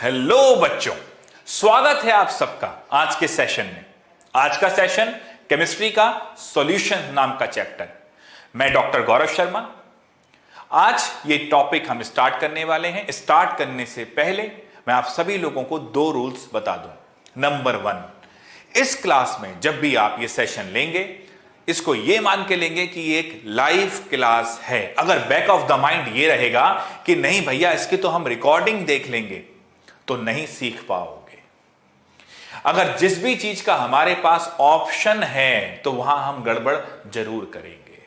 Hello बच्चों, स्वागत है आप सबका आज के सेशन में। आज का सेशन केमिस्ट्री का सॉल्यूशन नाम का चैप्टर। मैं डॉक्टर गौरव शर्मा। आज ये टॉपिक हम स्टार्ट करने वाले हैं। स्टार्ट करने से पहले मैं आप सभी लोगों को 2 रूल्स बता दूं। नंबर 1, इस क्लास में जब भी आप ये सेशन लेंगे, इसको ये मान के लेंगे कि ये एक लाइव क्लास है। अगर बैक ऑफ द माइंड ये रहेगा कि नहीं भैया इसकी तो हम रिकॉर्डिंग देख लेंगे, तो नहीं सीख पाओगे। अगर जिस भी चीज का हमारे पास ऑप्शन है तो वहां हम गड़बड़ जरूर करेंगे।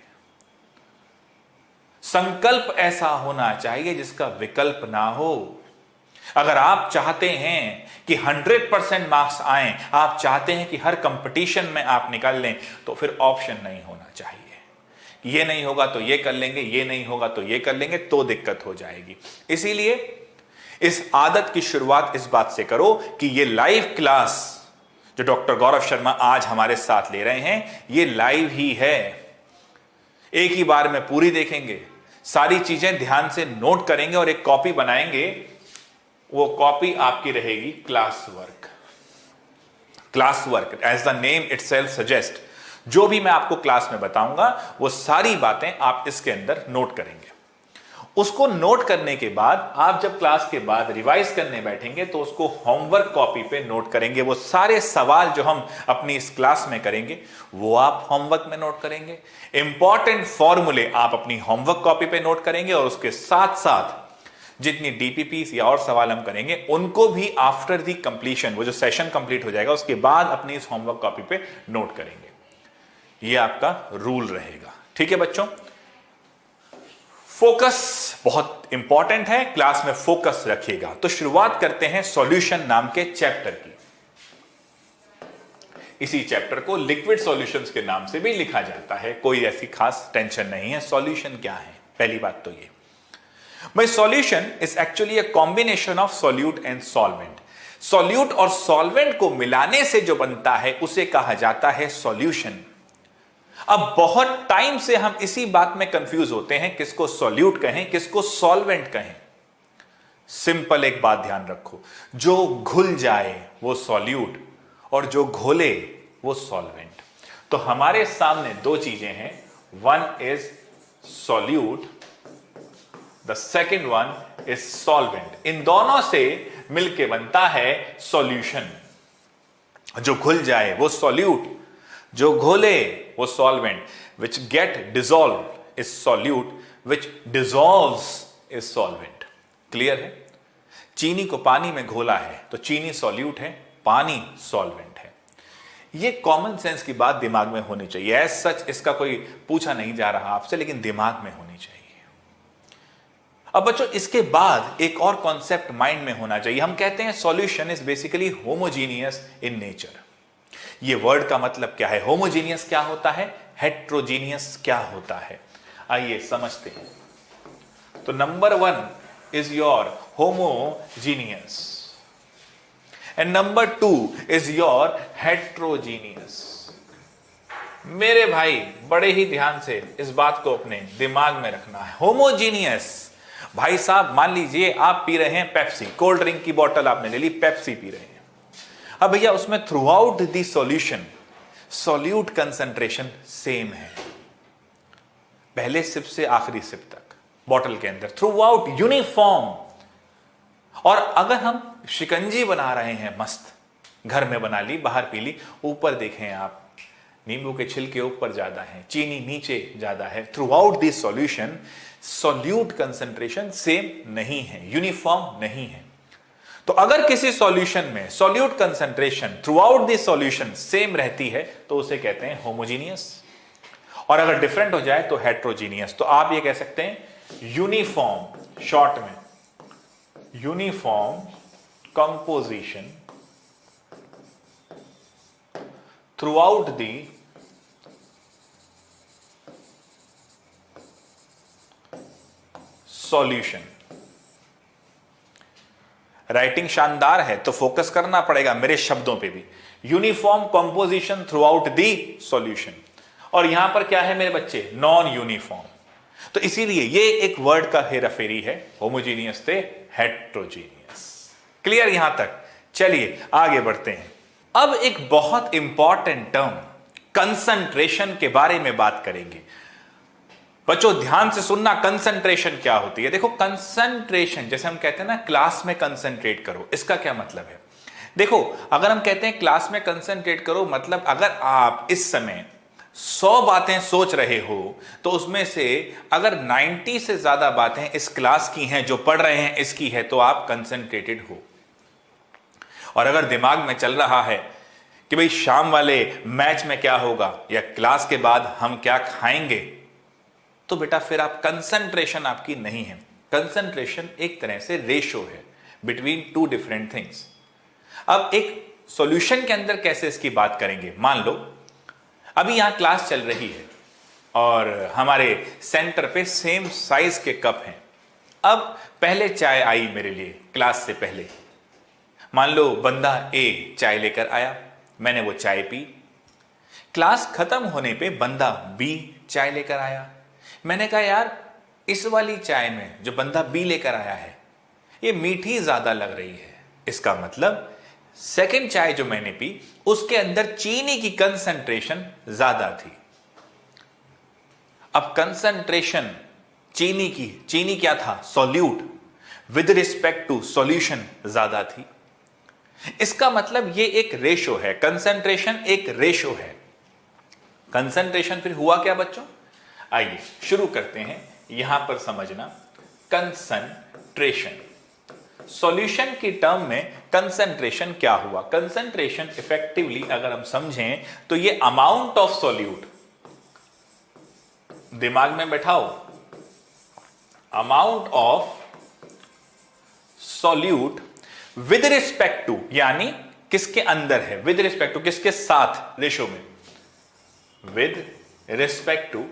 संकल्प ऐसा होना चाहिए जिसका विकल्प ना हो। अगर आप चाहते हैं कि 100% मार्क्स आए, आप चाहते हैं कि हर कंपटीशन में आप निकाल लें, तो फिर ऑप्शन नहीं होना चाहिए। ये नहीं होगा तो ये कर लेंगे, ये नहीं होगा तो ये कर लेंगे, तो दिक्कत हो जाएगी। इसीलिए इस आदत की शुरुआत इस बात से करो कि ये लाइव क्लास जो डॉक्टर गौरव शर्मा आज हमारे साथ ले रहे हैं, ये लाइव ही है। एक ही बार में पूरी देखेंगे, सारी चीजें ध्यान से नोट करेंगे और एक कॉपी बनाएंगे। वो कॉपी आपकी रहेगी class work. Class work as the name itself suggest, जो भी मैं आपको क्लास में बताऊंगा वो सारी बातें आप इसके अंदर नोट करेंगे। उसको नोट करने के बाद आप जब क्लास के बाद रिवाइज करने बैठेंगे तो उसको होमवर्क कॉपी पे नोट करेंगे। वो सारे सवाल जो हम अपनी इस क्लास में करेंगे वो आप होमवर्क में नोट करेंगे। इंपॉर्टेंट फॉर्मूले आप अपनी होमवर्क कॉपी पे नोट करेंगे और उसके साथ साथ जितनी डीपीपीस या और सवाल हम करेंगे उनको भी आफ्टर दी कंप्लीशन, वो जो सेशन कंप्लीट हो जाएगा उसके बाद अपनी इस होमवर्क कॉपी पे नोट करेंगे। ये आपका रूल रहेगा, ठीक है बच्चों। फोकस बहुत इंपॉर्टेंट है, क्लास में फोकस रखिएगा। तो शुरुआत करते हैं सॉल्यूशन नाम के चैप्टर की। इसी चैप्टर को लिक्विड सॉल्यूशंस के नाम से भी लिखा जाता है, कोई ऐसी खास टेंशन नहीं है। सॉल्यूशन क्या है, पहली बात तो ये भाई, solution is actually a combination of solute and solvent. Solute और सॉल्वेंट को मिलाने से जो बनता है उसे कहा जाता है सॉल्यूशन। अब बहुत टाइम से हम इसी बात में कंफ्यूज होते हैं, किसको सॉल्यूट कहें, किसको सॉल्वेंट कहें। सिंपल एक बात ध्यान रखो, जो घुल जाए वो सॉल्यूट और जो घोले वो सॉल्वेंट। तो हमारे सामने 2 चीजें हैं, one is solute, the second one is solvent. इन दोनों से मिलके बनता है सॉल्यूशन। जो घुल जाए वो सॉल्यूट, जो घोले वो solvent. Which get dissolve is solute, which dissolves is solvent. Clear है? चीनी को पानी में घोला है तो चीनी सॉल्यूट है, पानी सॉल्वेंट है। ये कॉमन सेंस की बात दिमाग में होनी चाहिए। एज सच इसका कोई पूछा नहीं जा रहा आपसे, लेकिन दिमाग में होनी चाहिए। अब बच्चों इसके बाद एक और कॉन्सेप्ट माइंड में होना चाहिए। हम कहते हैं solution is basically homogeneous in nature. ये वर्ड का मतलब क्या है? होमोजीनियस क्या होता है, हेट्रोजीनियस क्या होता है, आइए समझते हैं। तो number 1 is your homogeneous and number 2 is your heterogeneous. मेरे भाई बड़े ही ध्यान से इस बात को अपने दिमाग में रखना है। होमोजीनियस भाई साहब, मान लीजिए आप पी रहे हैं पेप्सी, कोल्ड ड्रिंक की बोतल आपने ले ली, पेप्सी पी रहे हैं। अब भैया उसमें through out the solution solute concentration same है, पहले सिप से आखिरी सिप तक बॉटल के अंदर थ्रू आउट यूनिफॉर्म। और अगर हम शिकंजी बना रहे हैं, मस्त घर में बना ली, बाहर पी ली, ऊपर देखें आप नींबू के छिलके ऊपर ज्यादा है, चीनी नीचे ज्यादा है, through out this solution solute concentration same नहीं है, यूनिफॉर्म नहीं है। तो अगर किसी सॉल्यूशन में solute concentration through out this solution same रहती है तो उसे कहते हैं होमोजीनियस, और अगर डिफरेंट हो जाए तो हेट्रोजीनियस। तो आप ये कह सकते हैं यूनिफॉर्म, शॉर्ट में uniform composition through out the solution. Writing शानदार है तो फोकस करना पड़ेगा मेरे शब्दों पे भी। Uniform composition through out the solution, और यहां पर क्या है मेरे बच्चे, नॉन यूनिफॉर्म। तो इसीलिए ये एक वर्ड का हेराफेरी है, होमोजीनियस से हेट्रोजीनियस। क्लियर यहां तक? चलिए आगे बढ़ते हैं। अब एक बहुत इंपॉर्टेंट टर्म कंसंट्रेशन के बारे में बात करेंगे। बच्चों ध्यान से सुनना, कंसंट्रेशन क्या होती है? देखो कंसंट्रेशन, जैसे हम कहते हैं ना क्लास में कंसंट्रेट करो, इसका क्या मतलब है? देखो अगर हम कहते हैं क्लास में कंसंट्रेट करो, मतलब अगर आप इस समय 100 बातें सोच रहे हो तो उसमें से अगर 90 से ज्यादा बातें इस क्लास की हैं, जो पढ़ रहे हैं इसकी है, तो आप कंसंट्रेटेड हो। और अगर दिमाग में चल रहा है कि भाई शाम वाले मैच में क्या होगा या क्लास के बाद हम क्या खाएंगे, तो बेटा फिर आप कंसंट्रेशन आपकी नहीं है। कंसंट्रेशन एक तरह से रेशो है बिटवीन टू डिफरेंट थिंग्स। अब एक सॉल्यूशन के अंदर कैसे इसकी बात करेंगे? मान लो अभी यहां क्लास चल रही है और हमारे सेंटर पे सेम साइज के कप हैं। अब पहले चाय आई मेरे लिए क्लास से पहले। मान लो बंदा ए चाय लेकर आया, मैंने वो चाय पी। क्लास खत्म होने पे बंदा बी चाय लेकर आया। मैंने कहा यार इस वाली चाय में जो बंदा बी लेकर आया है ये मीठी ज्यादा लग रही है। इसका मतलब सेकंड चाय जो मैंने पी उसके अंदर चीनी की कंसंट्रेशन ज्यादा थी। अब कंसंट्रेशन चीनी क्या था? Solute with respect to solution ज्यादा थी। इसका मतलब ये एक रेशो है, कंसंट्रेशन एक रेशो है। कंसंट्रेशन फिर हुआ क्या बच्चों? आइए शुरू करते हैं यहां पर समझना। कंसंट्रेशन, सॉल्यूशन की टर्म में कंसंट्रेशन क्या हुआ? कंसंट्रेशन इफेक्टिवली अगर हम समझें तो ये अमाउंट ऑफ सॉल्यूट, दिमाग में बैठाओ, amount of solute with respect to, यानी किसके अंदर है? विद रिस्पेक्ट टू, किसके साथ? रेशो में, with respect to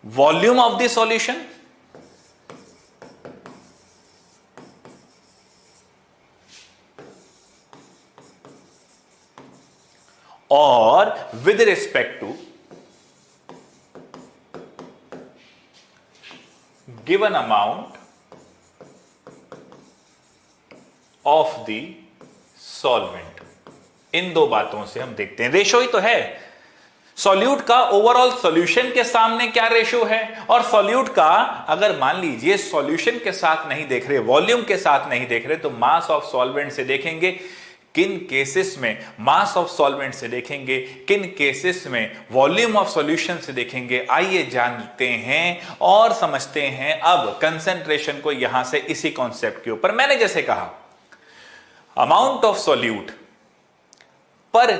volume of the solution और with respect to given amount of the solvent. इन दो बातों से हम देखते हैं, रेशो ही तो है। सॉल्यूट का ओवरऑल सॉल्यूशन के सामने क्या रेशो है, और सॉल्यूट का अगर मान लीजिए सॉल्यूशन के साथ नहीं देख रहे, वॉल्यूम के साथ नहीं देख रहे, तो मास ऑफ सॉल्वेंट से देखेंगे। किन केसेस में मास ऑफ सॉल्वेंट से देखेंगे, किन केसेस में वॉल्यूम ऑफ सॉल्यूशन से देखेंगे, आइए जानते हैं और समझते हैं अब कंसंट्रेशन को यहां से इसी कॉन्सेप्ट के ऊपर। मैंने जैसे कहा amount of solute per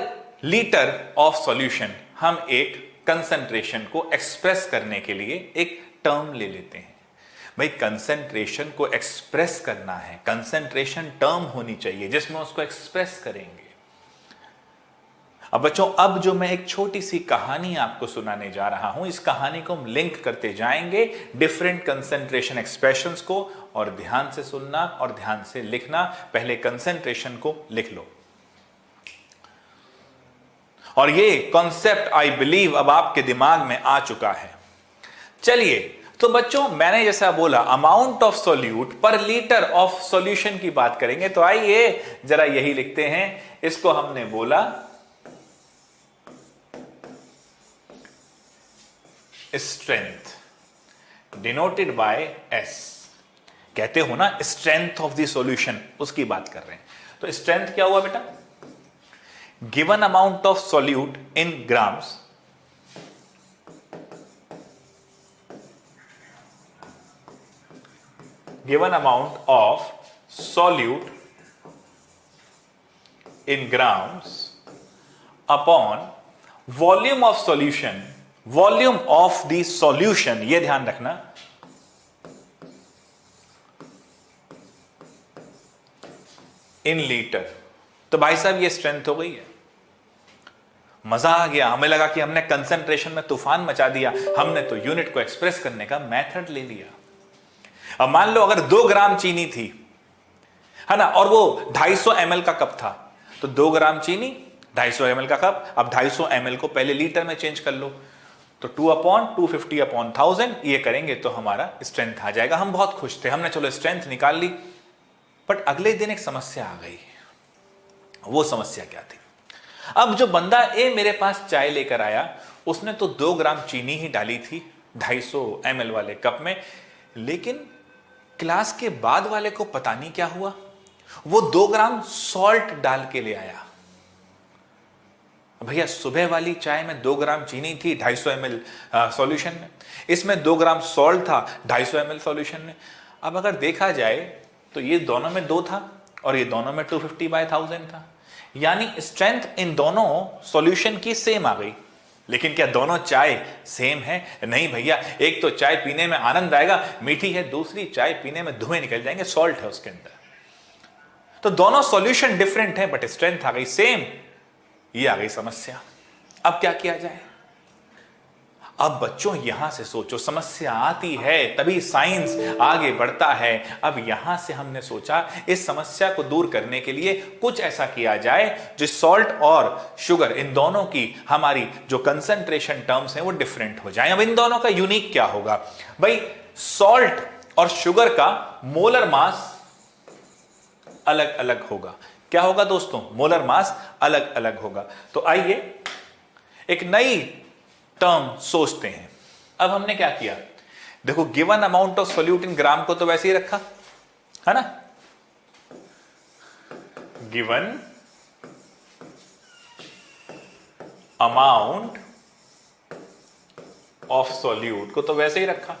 litre of solution, हम एक कंसंट्रेशन को एक्सप्रेस करने के लिए एक टर्म ले लेते हैं। भाई कंसंट्रेशन को एक्सप्रेस करना है, कंसंट्रेशन टर्म होनी चाहिए जिसमें उसको एक्सप्रेस करेंगे। अब बच्चों अब जो मैं एक छोटी सी कहानी आपको सुनाने जा रहा हूं, इस कहानी को हम लिंक करते जाएंगे डिफरेंट कंसंट्रेशन एक्सप्रेशंस को, और ध्यान से सुनना और ध्यान से लिखना। पहले कंसंट्रेशन को लिख लो, और ये कॉन्सेप्ट आई बिलीव अब आपके दिमाग में आ चुका है। चलिए तो बच्चों मैंने जैसा बोला amount of solute per litre of solution की बात करेंगे, तो आइए जरा यही लिखते हैं। इसको हमने बोला स्ट्रेंथ, डिनोटेड बाय एस। कहते हो ना स्ट्रेंथ ऑफ द सॉल्यूशन, उसकी बात कर रहे हैं। तो स्ट्रेंथ क्या हुआ बेटा? Given amount of solute in grams given amount of solute in grams upon volume of solution, volume of the solution, ये ध्यान रखना, in liter। तो भाई साहब ये स्ट्रेंथ हो गई है। मजा आ गया, हमें लगा कि हमने कंसंट्रेशन में तूफान मचा दिया, हमने तो यूनिट को एक्सप्रेस करने का मेथड ले लिया। अब मान लो अगर 2 ग्राम चीनी थी, है ना, और वो 250 ml का कप था, तो 2 ग्राम चीनी 250 ml का कप। अब 250 ml को पहले लीटर में चेंज कर लो, तो 2/250/1000 ये करेंगे तो हमारा स्ट्रेंथ आ जाएगा। हम बहुत खुश थे, हमने चलो स्ट्रेंथ निकाल ली। बट अगले दिन एक समस्या आ गई। वो समस्या क्या थी? अब जो बंदा ए मेरे पास चाय लेकर आया, उसने तो 2 ग्राम चीनी ही डाली थी 250 ml वाले कप में, लेकिन क्लास के बाद वाले को पता नहीं क्या हुआ, वो 2 ग्राम सॉल्ट डाल के ले आया। भैया सुबह वाली चाय में 2 ग्राम चीनी थी 250 ml सॉल्यूशन में, इसमें 2 ग्राम सॉल्ट था 250 ml सॉल्यूशन में। अब अगर देखा जाए तो ये दोनों में 2 था और ये दोनों में 250/1000 था, यानी स्ट्रेंथ इन दोनों सॉल्यूशन की सेम आ गई। लेकिन क्या दोनों चाय सेम है? नहीं भैया, एक तो चाय पीने में आनंद आएगा, मीठी है, दूसरी चाय पीने में धुएं निकल जाएंगे, सॉल्ट है उसके अंदर। तो दोनों सॉल्यूशन डिफरेंट है बट स्ट्रेंथ आ गई सेम। ये आ गई समस्या। अब क्या किया जाए? अब बच्चों यहां से सोचो, समस्या आती है तभी साइंस आगे बढ़ता है। अब यहां से हमने सोचा इस समस्या को दूर करने के लिए कुछ ऐसा किया जाए जो सॉल्ट और शुगर इन दोनों की हमारी जो कंसंट्रेशन टर्म्स हैं वो डिफरेंट हो जाए। अब इन दोनों का यूनिक क्या होगा? भाई सॉल्ट और शुगर का मोलर मास अलग अलग होगा। क्या होगा दोस्तों? मोलर मास अलग अलग होगा। तो आइए एक नई टर्म सोचते हैं। अब हमने क्या किया? देखो, given amount of solute in gram को तो वैसे ही रखा है ना, गिवन अमाउंट ऑफ सोल्यूट को तो वैसे ही रखा।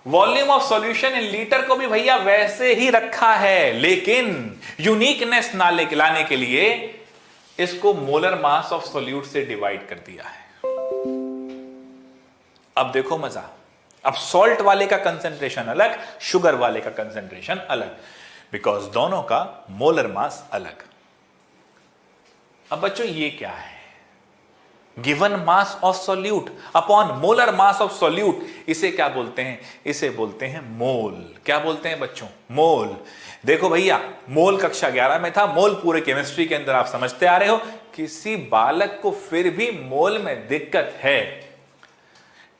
Volume of solution in litre को भी भैया वैसे ही रखा है, लेकिन यूनिकनेस लाने के लिए इसको मोलर मास ऑफ सोल्यूट से डिवाइड कर दिया है। अब देखो मजा, अब सॉल्ट वाले का कंसंट्रेशन अलग, शुगर वाले का कंसंट्रेशन अलग, बिकॉज दोनों का मोलर मास अलग। अब बच्चों ये क्या है? Given mass of solute upon molar mass of solute, इसे क्या बोलते हैं? इसे बोलते हैं मोल। क्या बोलते हैं बच्चों? मोल। देखो भैया, मोल कक्षा 11 में था, मोल पूरे केमिस्ट्री के अंदर आप समझते आ रहे हो। किसी बालक को फिर भी मोल में दिक्कत है,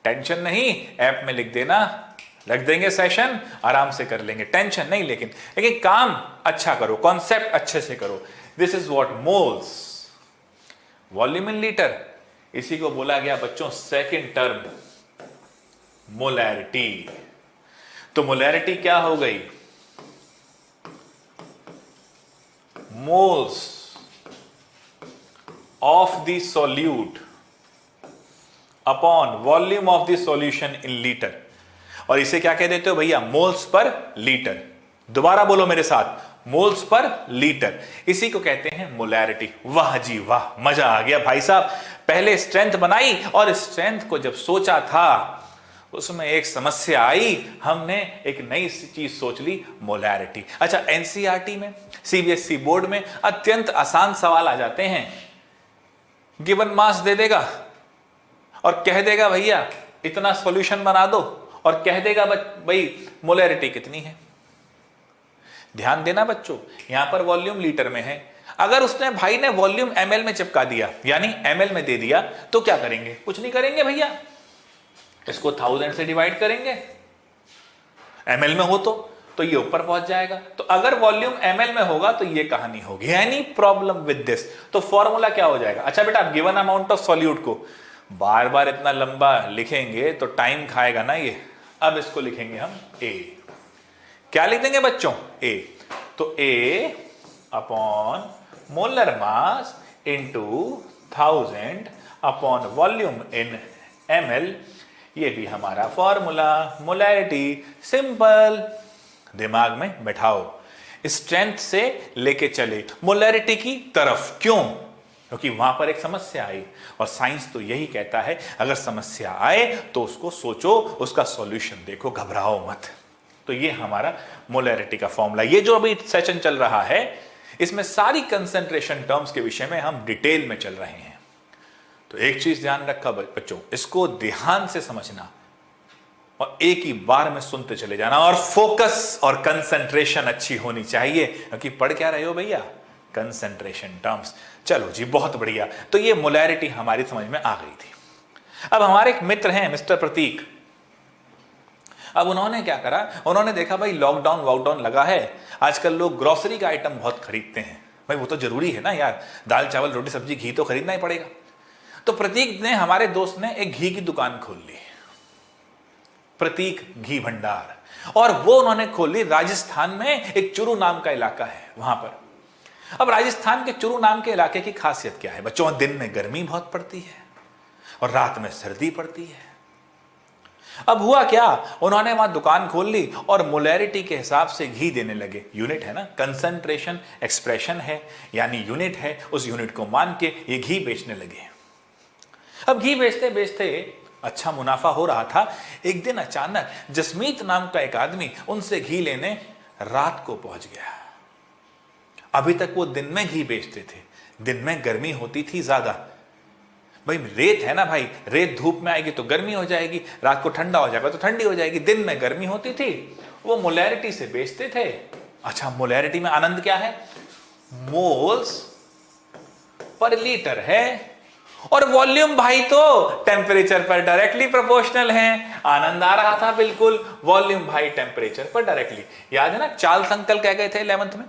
टेंशन नहीं, ऐप में लिख देना, रख देंगे सेशन, आराम से कर लेंगे, टेंशन नहीं। लेकिन काम अच्छा करो, कॉन्सेप्ट अच्छे से करो। This is what moles, volume in litre. इसी को बोला गया बच्चों सेकंड टर्म, मोलैरिटी। तो मोलैरिटी क्या हो गई? Moles of the solute upon volume of the solution in litre. और इसे क्या कह देते हो भैया? Moles per litre. दोबारा बोलो मेरे साथ, मोल्स पर लीटर। इसी को कहते हैं मोलैरिटी। वाह जी वाह, मजा आ गया भाई साहब। पहले स्ट्रेंथ बनाई और स्ट्रेंथ को जब सोचा था उसमें एक समस्या आई, हमने एक नई चीज सोच ली, मोलैरिटी। अच्छा, एनसीईआरटी में, सीबीएसई बोर्ड में अत्यंत आसान सवाल आ जाते हैं। गिवन मास दे देगा और कह देगा भैया इतना सॉल्यूशन बना दो, और कह देगा भाई मोलैरिटी कितनी है। ध्यान देना बच्चों, यहां पर वॉल्यूम लीटर में है। अगर उसने भाई ने वॉल्यूम एमएल में चिपका दिया, यानी एमएल में दे दिया, तो क्या करेंगे? कुछ नहीं करेंगे भैया, इसको 1000 से डिवाइड करेंगे। एमएल में हो तो ये ऊपर पहुंच जाएगा। तो अगर वॉल्यूम एमएल में होगा तो ये कहानी होगी। Any problem with this? तो फॉर्मूला क्या हो जाएगा? अच्छा बेटा, आप गिवन अमाउंट ऑफ सॉल्यूट को बार बार इतना लंबा लिखेंगे तो टाइम खाएगा ना ये। अब इसको लिखेंगे हम ए। क्या लिख देंगे बच्चों? ए। तो A upon molar mass into 1000 upon volume in ml, ये भी हमारा फॉर्मूला, मोलैरिटी। सिंपल, दिमाग में बैठाओ। स्ट्रेंथ से लेके चले मोलैरिटी की तरफ। क्यों? क्योंकि वहां पर एक समस्या आई, और साइंस तो यही कहता है अगर समस्या आए तो उसको सोचो, उसका सॉल्यूशन देखो, घबराओ मत। तो ये हमारा मोलैरिटी का फॉर्मूला। ये जो अभी सेशन चल रहा है इसमें सारी कंसंट्रेशन टर्म्स के विषय में हम डिटेल में चल रहे हैं। तो एक चीज ध्यान रखा बच्चों, इसको ध्यान से समझना और एक ही बार में सुनते चले जाना, और फोकस और कंसंट्रेशन अच्छी होनी चाहिए। क्योंकि पढ़ क्या रहे हो भैया? Concentration terms. चलो जी, बहुत बढ़िया। तो ये मोलैरिटी हमारी समझ में आ गई थी। अब हमारे एक मित्र हैं मिस्टर प्रतीक, अब उन्होंने क्या करा, उन्होंने देखा भाई लॉकडाउन वॉकडाउन लगा है, आजकल लोग ग्रोसरी का आइटम बहुत खरीदते हैं, भाई वो तो जरूरी है ना यार, दाल चावल रोटी सब्जी घी तो खरीदना ही पड़ेगा। तो प्रतीक ने, हमारे दोस्त ने एक घी की दुकान खोल ली, प्रतीक घी भंडार, और वो उन्होंने खोल ली राजस्थान में, एक चुरू नाम का इलाका है वहां पर। अब राजस्थान के चुरू नाम के इलाके की खासियत क्या है बच्चों, दिन में गर्मी बहुत पड़ती है और रात में सर्दी पड़ती है। अब हुआ क्या, उन्होंने वहां दुकान खोल ली और मोलैरिटी के हिसाब से घी देने लगे। यूनिट है ना, कंसंट्रेशन एक्सप्रेशन है, यानी यूनिट है, उस यूनिट को मान के ये घी बेचने लगे। अब घी बेचते बेचते अच्छा मुनाफा हो रहा था। एक दिन अचानक जसमीत नाम का एक आदमी उनसे घी लेने रात को पहुंच गया। अभी तक वो दिन में घी बेचते थे, दिन में गर्मी होती थी ज्यादा, भाई रेत है ना भाई, रेत धूप में आएगी तो गर्मी हो जाएगी, रात को ठंडा हो जाएगा तो ठंडी हो जाएगी, दिन में गर्मी होती थी, वो मोलैरिटी से बेचते थे। अच्छा, मोलैरिटी में आनंद क्या है, मोल्स पर लीटर है, और वॉल्यूम भाई तो टेम्परेचर पर डायरेक्टली प्रोपोर्शनल है। आनंद आ रहा था बिल्कुल, वॉल्यूम भाई टेम्परेचर पर डायरेक्टली। याद है ना, चार्ल्स अंकल कह गए थे 11th में,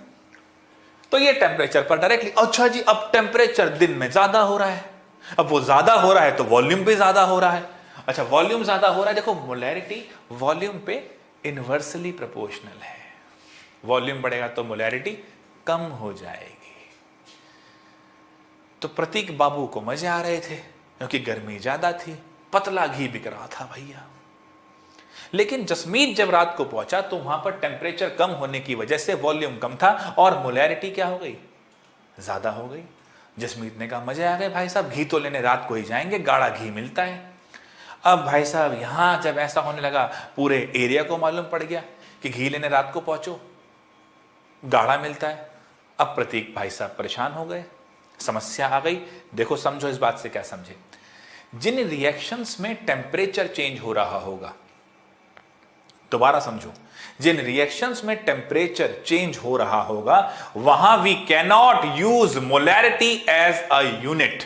तो ये टेम्परेचर पर डायरेक्टली। अच्छा जी, अब टेम्परेचर दिन में ज्यादा हो रहा है, अब वो ज्यादा हो रहा है तो वॉल्यूम भी ज्यादा हो रहा है। अच्छा, वॉल्यूम ज्यादा हो रहा है, देखो मोलैरिटी वॉल्यूम पे इनवर्सली प्रोपोर्शनल है, वॉल्यूम बढ़ेगा तो मोलैरिटी कम हो जाएगी। तो प्रतीक बाबू को मजे आ रहे थे क्योंकि गर्मी ज्यादा थी, पतला घी बिक रहा था भैया। लेकिन जसमीत जब रात को पहुंचा तो वहां पर टेम्परेचर कम होने की वजह से वॉल्यूम कम था और मोलैरिटी क्या हो गई, ज्यादा हो गई। जसमीत ने कहा मजे आ गए भाई साहब, घी तो लेने रात को ही जाएंगे, गाढ़ा घी मिलता है। अब भाई साहब यहां जब ऐसा होने लगा, पूरे एरिया को मालूम पड़ गया कि घी लेने रात को पहुंचो, गाढ़ा मिलता है। अब प्रतीक भाई साहब परेशान हो गए, समस्या आ गई। देखो समझो, इस बात से क्या समझे, जिन रिएक्शंस में टेम्परेचर चेंज हो रहा होगा, दोबारा समझो, जिन रिएक्शंस में टेम्परेचर चेंज हो रहा होगा वहां we cannot use molarity as a unit.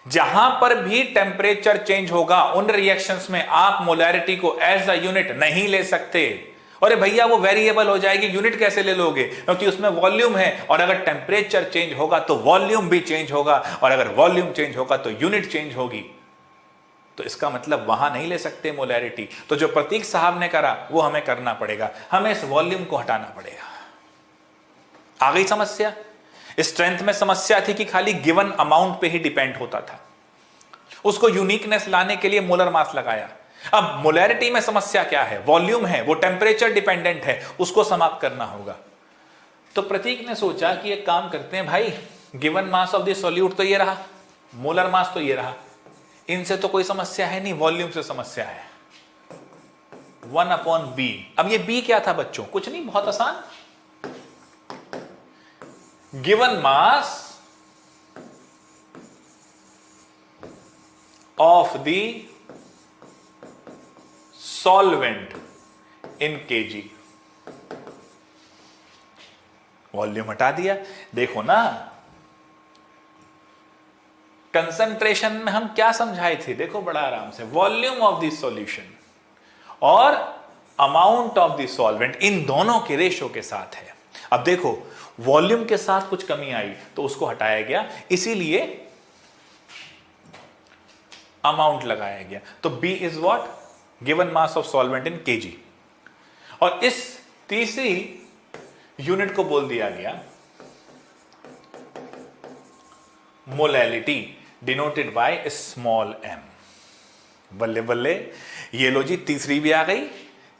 जहां पर भी टेम्परेचर चेंज होगा उन रिएक्शंस में आप मोलैरिटी को एज अ यूनिट नहीं ले सकते। अरे भैया वो वेरिएबल हो जाएगी, यूनिट कैसे ले लोगे, क्योंकि उसमें वॉल्यूम है, और अगर टेम्परेचर चेंज होगा तो वॉल्यूम भी चेंज होगा, और अगर वॉल्यूम चेंज होगा तो यूनिट चेंज होगी। तो इसका मतलब वहां नहीं ले सकते मोलैरिटी। तो जो प्रतीक साहब ने करा वो हमें करना पड़ेगा, हमें इस वॉल्यूम को हटाना पड़ेगा। आ गई समस्या। स्ट्रेंथ में समस्या थी कि खाली गिवन अमाउंट पे ही डिपेंड होता था, उसको यूनिकनेस लाने के लिए मोलर मास लगाया। अब मोलैरिटी में समस्या क्या है, वॉल्यूम है, वो टेम्परेचर डिपेंडेंट है, उसको समाप्त करना होगा। तो प्रतीक ने सोचा कि एक काम करते हैं भाई, given mass of the solute तो ये रहा, मोलर मास तो ये रहा, इनसे तो कोई समस्या है नहीं, वॉल्यूम से समस्या है, 1/b। अब ये b क्या था बच्चों, कुछ नहीं, बहुत आसान, given mass of the solvent in kg। Volume हटा दिया। देखो ना, कंसंट्रेशन में हम क्या समझाए थे, देखो बड़ा आराम से, वॉल्यूम ऑफ द सॉल्यूशन और अमाउंट ऑफ द सॉल्वेंट, इन दोनों के रेशो के साथ है। अब देखो वॉल्यूम के साथ कुछ कमी आई तो उसको हटाया गया, इसीलिए अमाउंट लगाया गया। तो B is what, given mass of solvent in kg। और इस तीसरी यूनिट को बोल दिया गया molality, denoted by small m। बल्ले बल्ले, ये लो जी, तीसरी भी आ गई।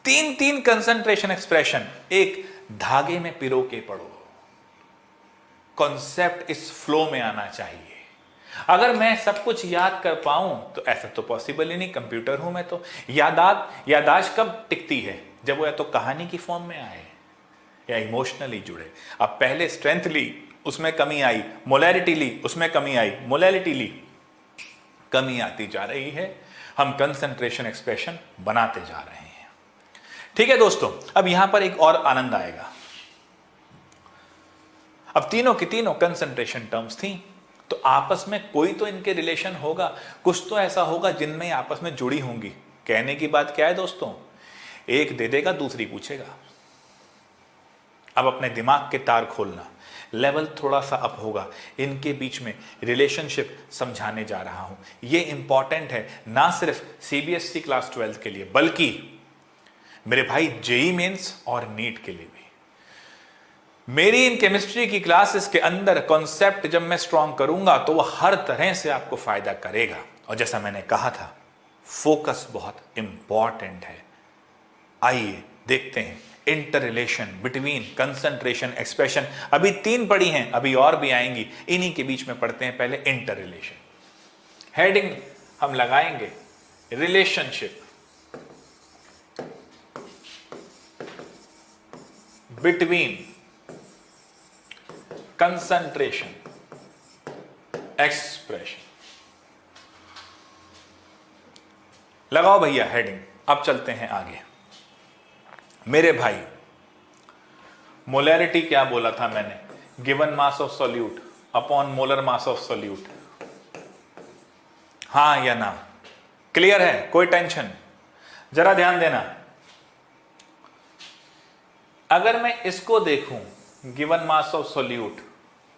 तीन तीन कंसंट्रेशन एक्सप्रेशन एक धागे में पिरो के पढ़ो, कॉन्सेप्ट इस फ्लो में आना चाहिए। अगर मैं सब कुछ याद कर पाऊं तो ऐसा तो पॉसिबल ही नहीं, कंप्यूटर हूं मैं तो। यादाश्त कब टिकती है, जब वो या तो कहानी की फॉर्म में आए या इमोशनली जुड़े। अब पहले स्ट्रेंथ ली, उसमें कमी आई, मोलैरिटी ली, उसमें कमी आई, मोलैरिटी ली, कमी आती जा रही है, हम कंसंट्रेशन एक्सप्रेशन बनाते जा रहे हैं। ठीक है दोस्तों, अब यहां पर एक और आनंद आएगा। अब तीनों की तीनों कंसंट्रेशन टर्म्स थी, तो आपस में कोई तो इनके रिलेशन होगा, कुछ तो ऐसा होगा जिनमें आपस में जुड़ी होंगी। कहने की बात क्या है दोस्तों, एक दे देगा दूसरी पूछेगा। अब अपने दिमाग के तार खोलना, लेवल थोड़ा सा अप होगा, इनके बीच में रिलेशनशिप समझाने जा रहा हूं। ये इंपॉर्टेंट है ना सिर्फ सीबीएसई क्लास 12 के लिए, बल्कि मेरे भाई जेई मेंस और नीट के लिए भी। मेरी इन केमिस्ट्री की क्लासेस के अंदर कॉन्सेप्ट जब मैं स्ट्रॉन्ग करूंगा तो वह हर तरह से आपको फायदा करेगा। और जैसा मैंने कहा था, फोकस बहुत इंपॉर्टेंट है। आइए देखते हैं inter relation between concentration expression. अभी 3 पढ़ी हैं, अभी और भी आएंगी, इन्हीं के बीच में पढ़ते हैं पहले इंटर रिलेशन। हेडिंग हम लगाएंगे रिलेशनशिप बिटवीन कंसंट्रेशन एक्सप्रेशन। लगाओ भैया हेडिंग। अब चलते हैं आगे। मेरे भाई, मोलैरिटी क्या बोला था मैंने, given mass of solute upon molar mass of solute. हां या ना, क्लियर है? कोई टेंशन? जरा ध्यान देना। अगर मैं इसको देखूं, given mass of solute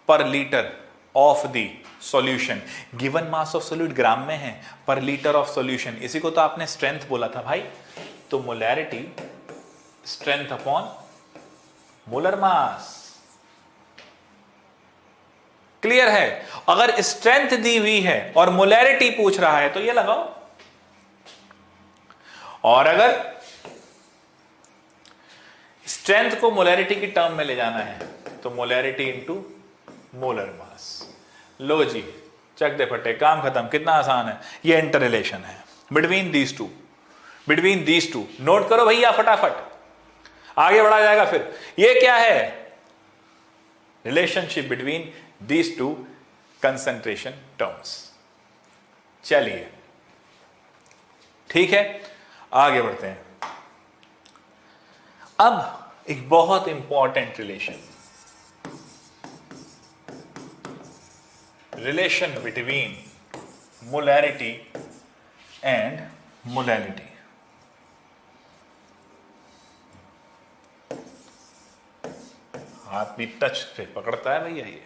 per litre of the solution, given mass of solute gram में है, पर लीटर ऑफ सॉल्यूशन, इसी को तो आपने स्ट्रेंथ बोला था भाई। तो मोलैरिटी स्ट्रेंथ अपॉन मोलर मास। क्लियर है? अगर स्ट्रेंथ दी हुई है और मोलैरिटी पूछ रहा है तो ये लगाओ, और अगर स्ट्रेंथ को मोलैरिटी की टर्म में ले जाना है तो मोलैरिटी इनटू मोलर मास। लो जी, चक दे फटे, काम खत्म। कितना आसान है। ये इंटर रिलेशन है between these two, between these two. Note करो भैया फटाफट, आगे बढ़ा जाएगा फिर। ये क्या है? Relationship between these two concentration terms. चलिए ठीक है, आगे बढ़ते हैं। अब एक बहुत important relation between molarity and molality. हाथ भी टच से पकड़ता है भैया ये।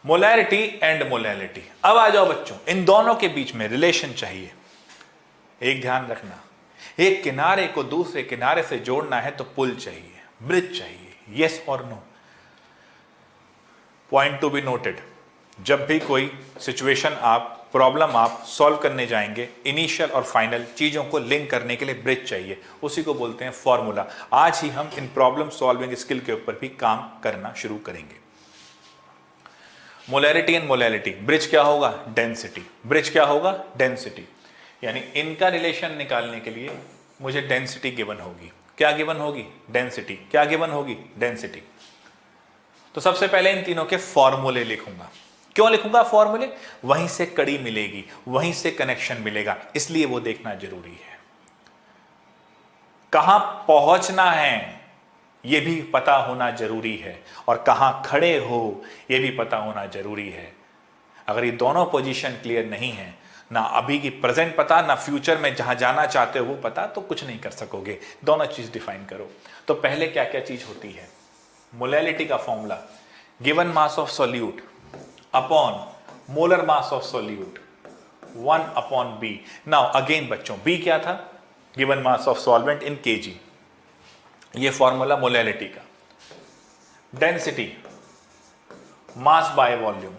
Molarity and molality. अब आ जाओ बच्चों, इन दोनों के बीच में रिलेशन चाहिए। एक ध्यान रखना, एक किनारे को दूसरे किनारे से जोड़ना है तो पुल चाहिए, ब्रिज चाहिए। यस और no? Point to be noted. जब भी कोई सिचुएशन प्रॉब्लम आप सॉल्व करने जाएंगे, इनिशियल और फाइनल चीजों को लिंक करने के लिए ब्रिज चाहिए, उसी को बोलते हैं फॉर्मूला। आज ही हम इन प्रॉब्लम सॉल्विंग स्किल के ऊपर भी काम करना शुरू करेंगे। मोलैरिटी एंड मोलैलिटी, ब्रिज क्या होगा? डेंसिटी। ब्रिज क्या होगा? डेंसिटी। यानी इनका रिलेशन निकालने के लिए मुझे डेंसिटी गिवन होगी। क्या गिवन होगी? डेंसिटी। क्या गिवन होगी? डेंसिटी। तो सबसे पहले इन तीनों के फॉर्मूले लिखूंगा। क्यों लिखूंगा फॉर्मूले? वहीं से कड़ी मिलेगी, वहीं से कनेक्शन मिलेगा, इसलिए वो देखना जरूरी है। कहां पहुंचना है यह भी पता होना जरूरी है, और कहां खड़े हो यह भी पता होना जरूरी है। अगर ये दोनों पोजीशन क्लियर नहीं है, ना अभी की प्रेजेंट पता, ना फ्यूचर में जहां जाना चाहते हो वो पता, तो कुछ नहीं कर सकोगे। दोनों चीज डिफाइन करो। तो पहले क्या क्या चीज होती है? मोलैलिटी का formula, given mass of solute upon molar mass of solute 1 upon B. Now again बच्चों, बी क्या था? Given mass of solvent in kg. ये फॉर्मूला मोलैलिटी का। Density, mass by volume.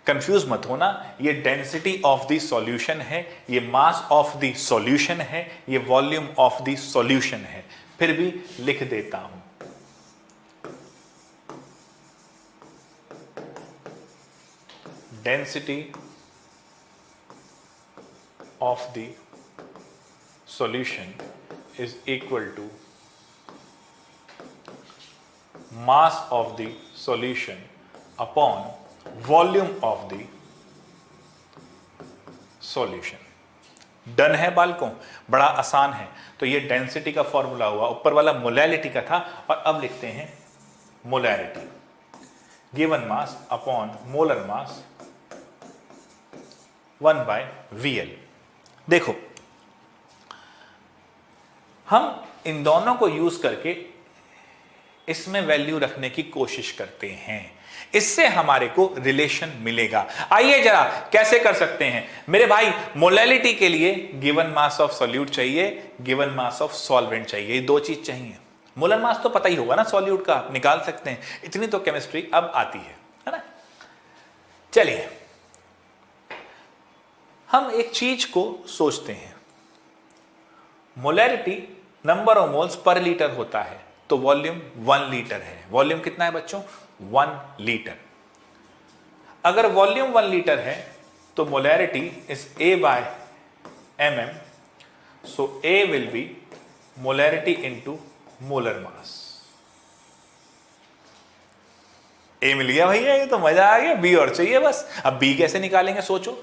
Confuse मत होना, ये डेंसिटी ऑफ द सॉल्यूशन है, ये मास ऑफ द सॉल्यूशन है, ये वॉल्यूम ऑफ द सॉल्यूशन है। फिर भी लिख देता हूं, density of the solution is equal to mass of the solution upon volume of the solution। Done है बालकों? बड़ा आसान है। तो ये डेंसिटी का फॉर्मूला हुआ, ऊपर वाला मोलैलिटी का था, और अब लिखते हैं molarity, given mass upon molar मास 1/VL। देखो हम इन दोनों को यूज करके इसमें वैल्यू रखने की कोशिश करते हैं, इससे हमारे को रिलेशन मिलेगा। आइए जरा कैसे कर सकते हैं मेरे भाई। मोलैलिटी के लिए गिवन मास ऑफ सॉल्यूट चाहिए, गिवन मास ऑफ सॉल्वेंट चाहिए, ये दो चीज चाहिए। मोलर मास तो पता ही होगा ना सॉल्यूट का, निकाल सकते हैं, इतनी तो केमिस्ट्री अब आती है ना। चलिए हम एक चीज को सोचते हैं, molarity number of moles per litre होता है, तो वॉल्यूम 1 लीटर है। वॉल्यूम कितना है बच्चों? 1 लीटर। अगर वॉल्यूम 1 लीटर है तो molarity is A by mm, so A will be molarity into molar mass. A मिल गया भैया, ये तो मजा आ गया। B और चाहिए बस। अब B कैसे निकालेंगे सोचो।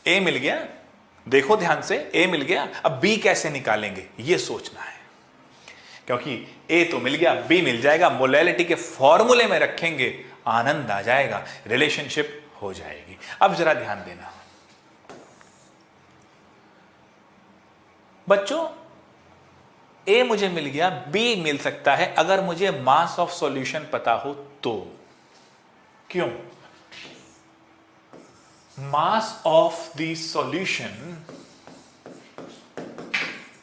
A मिल गया, देखो ध्यान से, A मिल गया, अब B कैसे निकालेंगे ये सोचना है, क्योंकि A तो मिल गया, B मिल जाएगा, मोलैलिटी के फॉर्मूले में रखेंगे, आनंद आ जाएगा, रिलेशनशिप हो जाएगी। अब जरा ध्यान देना बच्चों, A मुझे मिल गया, B मिल सकता है अगर मुझे मास ऑफ सॉल्यूशन पता हो तो। क्यों? मास of the solution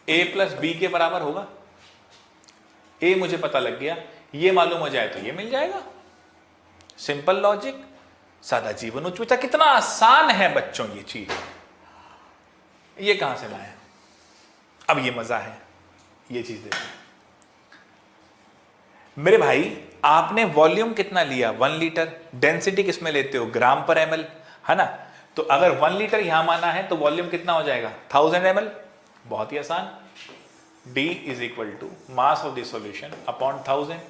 A plus B के बराबर होगा। A मुझे पता लग गया, ये मालूम हो जाए तो ये मिल जाएगा। सिंपल लॉजिक, सादा जीवन उच्च विचार। कितना आसान है बच्चों ये चीज, ये कहां से लाए? अब ये मजा है, ये चीज देखो मेरे भाई, आपने वॉल्यूम कितना लिया? 1 लीटर। डेंसिटी किसमें लेते हो? ग्राम पर ml, है ना। तो अगर 1 लीटर यहां माना है तो वॉल्यूम कितना हो जाएगा? 1000 ml। बहुत ही आसान, D is equal to mass of the solution upon 1000।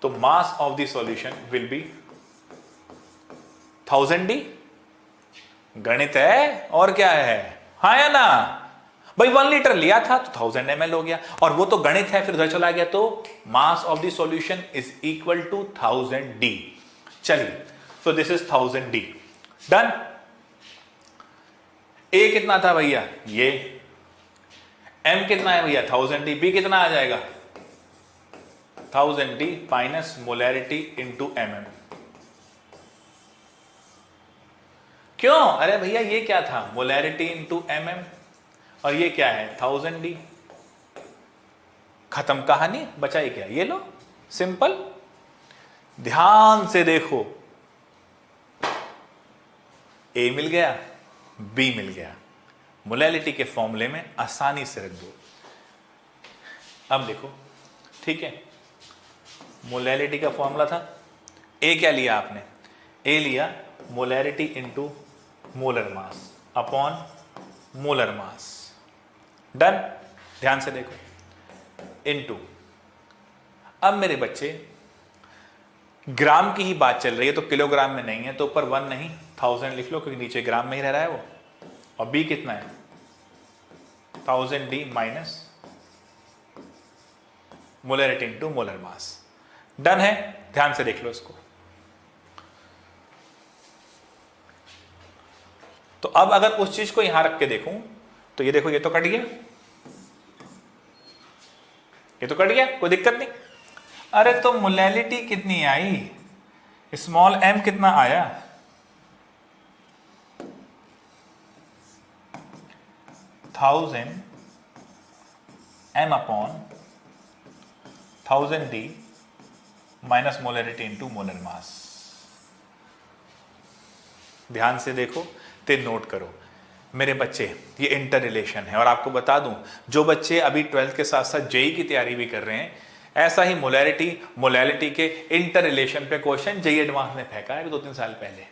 तो mass of the solution will be 1000 D। गणित है और क्या है, हाँ या ना भाई। 1 लीटर लिया था तो 1000 ml हो गया, और वो तो गणित है, फिर उधर चला गया तो mass of the solution is equal to 1000 D। चलिए, so this is 1000 D। Done. A कितना था भैया? ये। M कितना है भैया? 1000 D। B कितना आ जाएगा? 1000 D minus molarity into mm। क्यों? अरे भैया ये क्या था? मोलैरिटी इंटू mm, और ये क्या है? 1000 D। खत्म कहानी, बचा ही क्या? ये लो, सिंपल। ध्यान से देखो, A मिल गया, B मिल गया, मोलैलिटी के फॉर्मूले में आसानी से रख दो। अब देखो, ठीक है, मोलैलिटी का फॉर्मूला था, A क्या लिया आपने? A लिया molarity into molar mass upon molar मास। डन। ध्यान से देखो, इनटू। अब मेरे बच्चे, ग्राम की ही बात चल रही है तो किलोग्राम में नहीं है, तो ऊपर 1 नहीं 1000 लिख लो, क्योंकि नीचे ग्राम में ही रह रहा है वो। और B कितना है? 1000 D minus molarity into molar मास। डन है। ध्यान से देख लो इसको। तो अब अगर उस चीज को यहां रख के देखूं तो ये देखो, ये तो कट गया, ये तो कट गया, कोई दिक्कत नहीं। अरे तो मोलैलिटी कितनी आई? स्मॉल m कितना आया? 1000 m upon 1000 D minus molarity into molar मास। ध्यान से देखो, ते नोट करो मेरे बच्चे, ये इंटर रिलेशन है। और आपको बता दूं, जो बच्चे अभी 12th के साथ साथ जेई की तैयारी भी कर रहे हैं, ऐसा ही मोलैलिटी के इंटर रिलेशन पे क्वेश्चन जेई एडवांस ने फेंका है 2-3 साल पहले।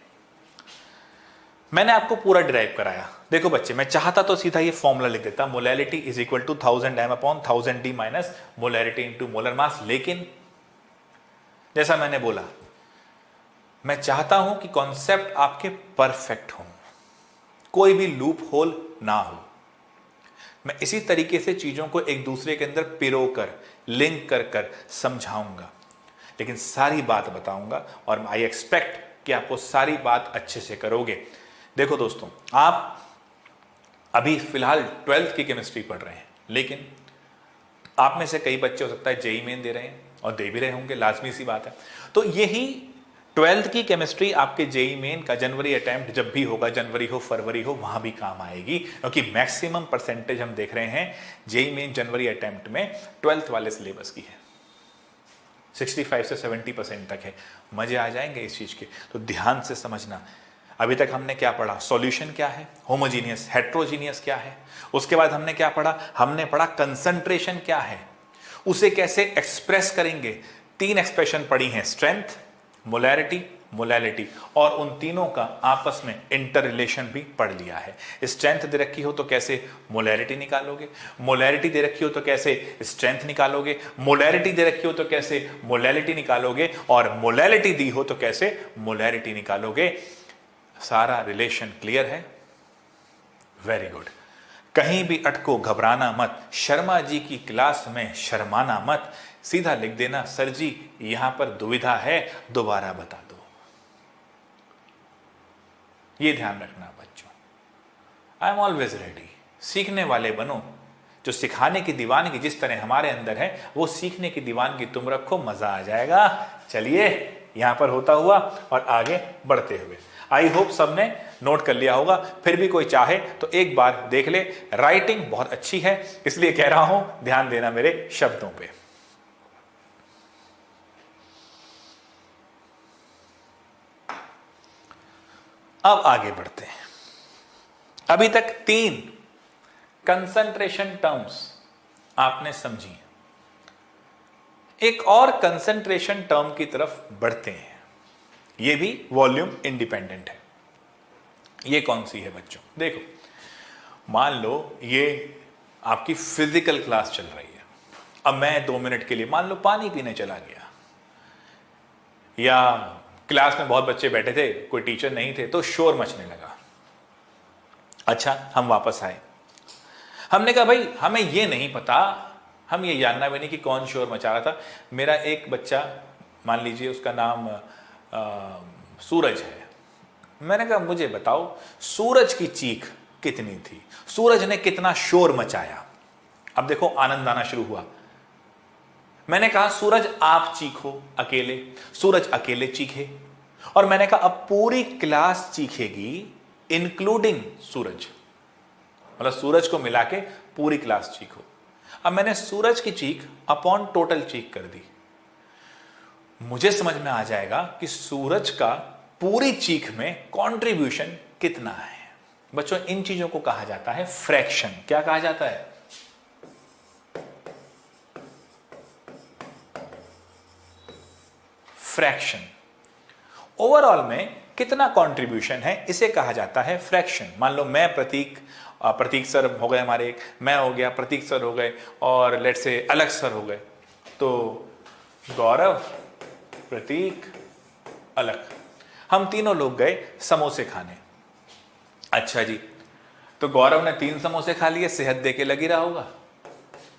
मैंने आपको पूरा डिराइव कराया। देखो बच्चे, मैं चाहता तो सीधा ये फॉर्मूला लिख देता, molality is equal to 1000 m upon 1000 D minus molarity into molar mass. लेकिन जैसा मैंने बोला, मैं चाहता हूं कि कॉन्सेप्ट आपके परफेक्ट हो, कोई भी लूप होल ना हो। मैं इसी तरीके से चीजों को एक दूसरे के अंदर पिरोकर, लिंक कर कर समझाऊंगा, लेकिन सारी बात बताऊंगा, और आई एक्सपेक्ट कि आपको सारी बात अच्छे से करोगे। देखो दोस्तों, आप अभी फिलहाल 12th की केमिस्ट्री पढ़ रहे हैं, लेकिन आप में से कई बच्चे हो सकता है जेई मेन दे रहे हैं और दे भी रहे होंगे, लाजमी सी बात है। तो यही 12th की केमिस्ट्री आपके जेई मेन का जनवरी अटेम्प्ट जब भी होगा, जनवरी हो फरवरी हो, वहां भी काम आएगी, क्योंकि मैक्सिमम परसेंटेज हम देख रहे हैं जेई मेन जनवरी अटेम्प्ट में 12th वाले सिलेबस की है, 65 से 70% तक है। मजे आ जाएंगे इस चीज के, तो ध्यान से समझना। अभी तक हमने क्या पढ़ा? सॉल्यूशन क्या है, होमोजीनियस हेट्रोजीनियस क्या है, उसके बाद हमने क्या पढ़ा? हमने पढ़ा कंसंट्रेशन क्या है, उसे कैसे एक्सप्रेस करेंगे। 3 एक्सप्रेशन पढ़ी हैं, स्ट्रेंथ, मोलैरिटी, मोलैलिटी, और उन तीनों का आपस में इंटर रिलेशन भी पढ़ लिया है। स्ट्रेंथ दे रखी हो तो कैसे मोलैरिटी निकालोगे, मोलैरिटी दे रखी हो तो कैसे स्ट्रेंथ निकालोगे, मोलैरिटी दे रखी हो तो कैसे मोलैलिटी निकालोगे, और मोलैलिटी दी हो तो कैसे मोलैरिटी निकालोगे। सारा रिलेशन क्लियर है? Very good. कहीं भी अटको, घबराना मत, शर्मा जी की क्लास में शर्माना मत, सीधा लिख देना सर जी यहां पर दुविधा है, दोबारा बता दो। ये ध्यान रखना बच्चों, आई एम ऑलवेज रेडी। सीखने वाले बनो, जो सिखाने की दीवानगी जिस तरह हमारे अंदर है, वो सीखने की दीवानगी तुम रखो, मजा आ जाएगा। चलिए यहां पर होता हुआ और आगे बढ़ते हुए, आई होप सबने नोट कर लिया होगा। फिर भी कोई चाहे तो एक बार देख ले। राइटिंग बहुत अच्छी है, इसलिए कह रहा हूं ध्यान देना मेरे शब्दों पे। अब आगे बढ़ते हैं। अभी तक 3 कंसंट्रेशन टर्म्स आपने समझी। एक और कंसंट्रेशन टर्म की तरफ बढ़ते हैं, ये भी वॉल्यूम इंडिपेंडेंट है। ये कौन सी है बच्चों? देखो, मान लो ये आपकी फिजिकल क्लास चल रही है। अब मैं 2 मिनट के लिए मान लो पानी पीने चला गया, या क्लास में बहुत बच्चे बैठे थे, कोई टीचर नहीं थे, तो शोर मचने लगा। अच्छा, हम वापस आए, हमने कहा भाई हमें ये नहीं पता, हम ये जानना भी नहीं कि कौन शोर मचा रहा था। मेरा एक बच्चा, मान लीजिए उसका नाम सूरज है, मैंने कहा मुझे बताओ सूरज की चीख कितनी थी, सूरज ने कितना शोर मचाया। अब देखो आनंद आना शुरू हुआ। मैंने कहा सूरज आप चीखो अकेले, सूरज अकेले चीखे, और मैंने कहा अब पूरी क्लास चीखेगी इंक्लूडिंग सूरज, मतलब सूरज को मिला के पूरी क्लास चीखो। अब मैंने सूरज की चीख अपॉन टोटल चीख कर दी, मुझे समझ में आ जाएगा कि सूरज का पूरी चीख में कंट्रीब्यूशन कितना है। बच्चों इन चीजों को कहा जाता है फ्रैक्शन। क्या कहा जाता है? फ्रैक्शन। ओवरऑल में कितना कंट्रीब्यूशन है, इसे कहा जाता है फ्रैक्शन। मान लो मैं प्रतीक सर हो गए हमारे, एक मैं हो गया, प्रतीक सर हो गए, और लेट से अलग सर हो गए, तो गौरव, प्रतीक, अलग, हम तीनों लोग गए समोसे खाने। अच्छा जी, तो गौरव ने 3 समोसे खा लिए, सेहत दे के लगी रहा होगा।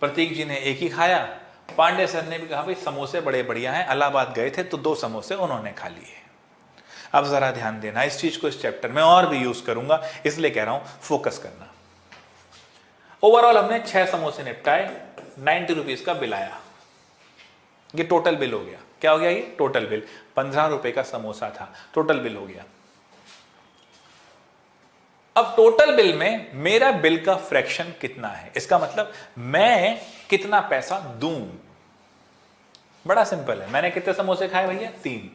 प्रतीक जी ने एक ही खाया। पांडे सर ने भी कहा भाई समोसे बड़े बढ़िया हैं, इलाहाबाद गए थे तो 2 समोसे उन्होंने खा लिए। अब जरा ध्यान देना, इस चीज को इस चैप्टर में और भी यूज करूंगा, इसलिए कह रहा हूं फोकस करना। ओवरऑल हमने 6 समोसे निपटाए, 90 रुपीज का बिल आया। ये टोटल बिल हो गया। क्या हो गया? ये टोटल बिल। 15 रुपए का समोसा था, टोटल बिल हो गया। अब टोटल बिल में मेरा बिल का फ्रैक्शन कितना है, इसका मतलब मैं कितना पैसा दूं। बड़ा सिंपल है, मैंने कितने समोसे खाए भैया? 3।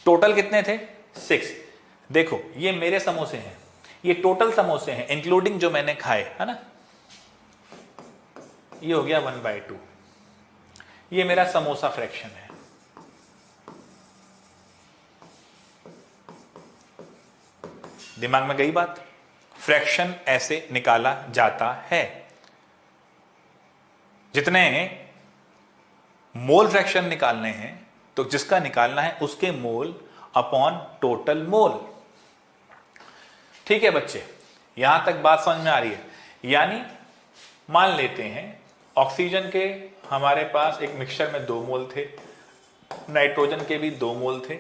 टोटल कितने थे? 6। देखो ये मेरे समोसे हैं, ये टोटल समोसे हैं इंक्लूडिंग जो मैंने खाए, है ना। ये हो गया 1/2। ये मेरा समोसा फ्रैक्शन है। दिमाग में गई बात? फ्रैक्शन ऐसे निकाला जाता है। जितने मोल फ्रैक्शन निकालने हैं, तो जिसका निकालना है उसके मोल अपॉन टोटल मोल। ठीक है बच्चे, यहां तक बात समझ में आ रही है? यानी मान लेते हैं ऑक्सीजन के हमारे पास एक मिक्सचर में 2 मोल थे, नाइट्रोजन के भी 2 मोल थे।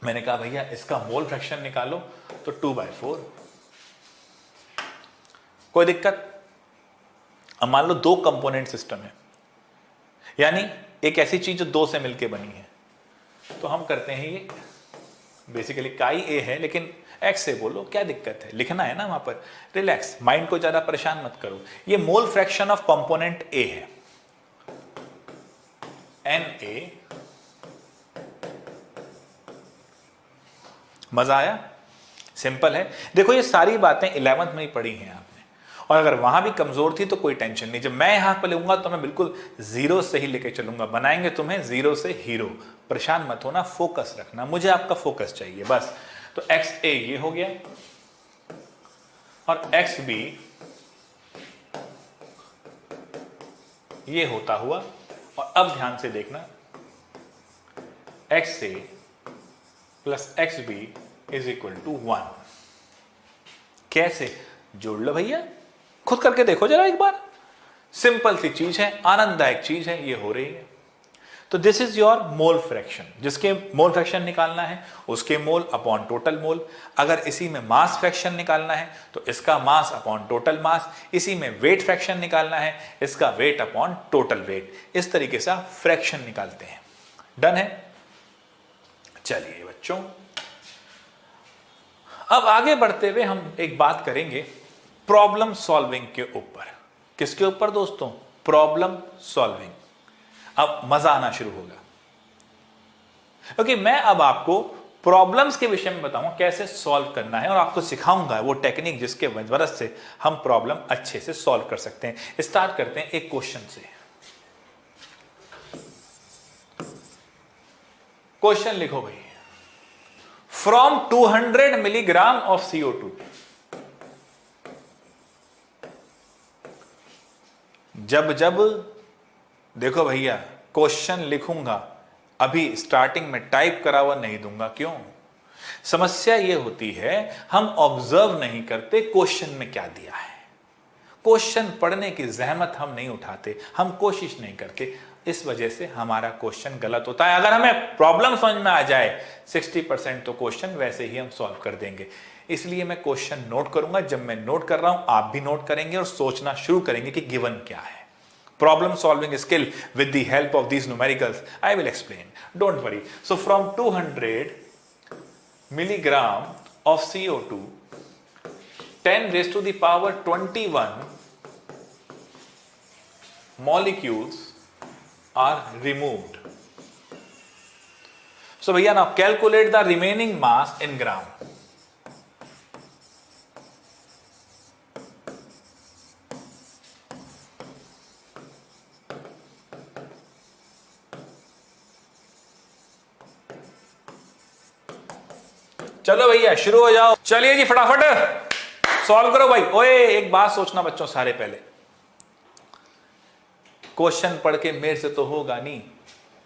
मैंने कहा भैया इसका मोल फ्रैक्शन निकालो, तो 2/4। कोई दिक्कत? अब मान लो दो कंपोनेंट सिस्टम है, यानी एक ऐसी चीज जो दो से मिलकर बनी है, तो हम करते हैं ये बेसिकली काई ए है लेकिन एक्स से बोलो, क्या दिक्कत है, लिखना है ना वहां पर। रिलैक्स, माइंड को ज्यादा परेशान मत करो। ये मोल फ्रैक्शन ऑफ कंपोनेंट ए है, एन ए। मजा आया? सिंपल है। देखो ये सारी बातें 11th में ही पढ़ी हैं आपने, और अगर वहां भी कमजोर थी तो कोई टेंशन नहीं। जब मैं यहां पर लूंगा तो मैं बिल्कुल जीरो से ही लेके चलूंगा, बनाएंगे तुम्हें जीरो से हीरो। परेशान मत होना, फोकस रखना, मुझे आपका फोकस चाहिए बस। तो एक्स ए ये हो गया और एक्स बी ये होता हुआ, और अब ध्यान से देखना, X A plus X B is equal to 1। कैसे? जोड़ लो भैया, खुद करके देखो जरा एक बार। सिंपल सी चीज है, आनंददायक चीज है, ये हो रही है। तो this is your mole fraction. जिसके मोल फ्रैक्शन निकालना है उसके मोल अपॉन टोटल मोल। अगर इसी में मास फ्रैक्शन निकालना है तो इसका मास अपॉन टोटल मास। इसी में वेट फ्रैक्शन निकालना है, इसका वेट अपॉन टोटल वेट। इस तरीके से फ्रैक्शन निकालते हैं। डन है? चलिए बच्चों, अब आगे बढ़ते हुए हम एक बात करेंगे प्रॉब्लम सॉल्विंग के ऊपर। किसके ऊपर दोस्तों? Problem solving. अब मजा आना शुरू होगा, क्योंकि मैं अब आपको प्रॉब्लम्स के विषय में बताऊंगा कैसे सॉल्व करना है, और आपको सिखाऊंगा वो टेक्निक जिसके मदद से हम प्रॉब्लम अच्छे से सॉल्व कर सकते हैं। स्टार्ट करते हैं एक क्वेश्चन से। क्वेश्चन लिखो भाई, फ्रॉम 200 मिलीग्राम ऑफ CO2 जब देखो भैया, क्वेश्चन लिखूंगा अभी स्टार्टिंग में टाइप करा हुआ नहीं दूंगा। क्यों? समस्या यह होती है हम ऑब्जर्व नहीं करते क्वेश्चन में क्या दिया है। क्वेश्चन पढ़ने की जहमत हम नहीं उठाते, हम कोशिश नहीं करते, इस वजह से हमारा क्वेश्चन गलत होता है। अगर हमें प्रॉब्लम समझ में आ जाए 60% तो क्वेश्चन वैसे ही हम सॉल्व कर देंगे। इसलिए मैं क्वेश्चन नोट करूंगा, जब मैं नोट कर रहा हूं आप भी नोट करेंगे और सोचना शुरू करेंगे कि गिवन क्या है। Problem solving skill with the help of these numericals I will explain, don't worry. So from 200 milligram of CO2 10 raised to the power 21 molecules are removed. So भैया now calculate the remaining mass in gram. चलो भैया शुरू हो जाओ। चलिए जी फटाफट solve करो भाई। ओए एक बात सोचना बच्चों, सारे पहले क्वेश्चन पढ़ के मेरे से तो होगा नहीं,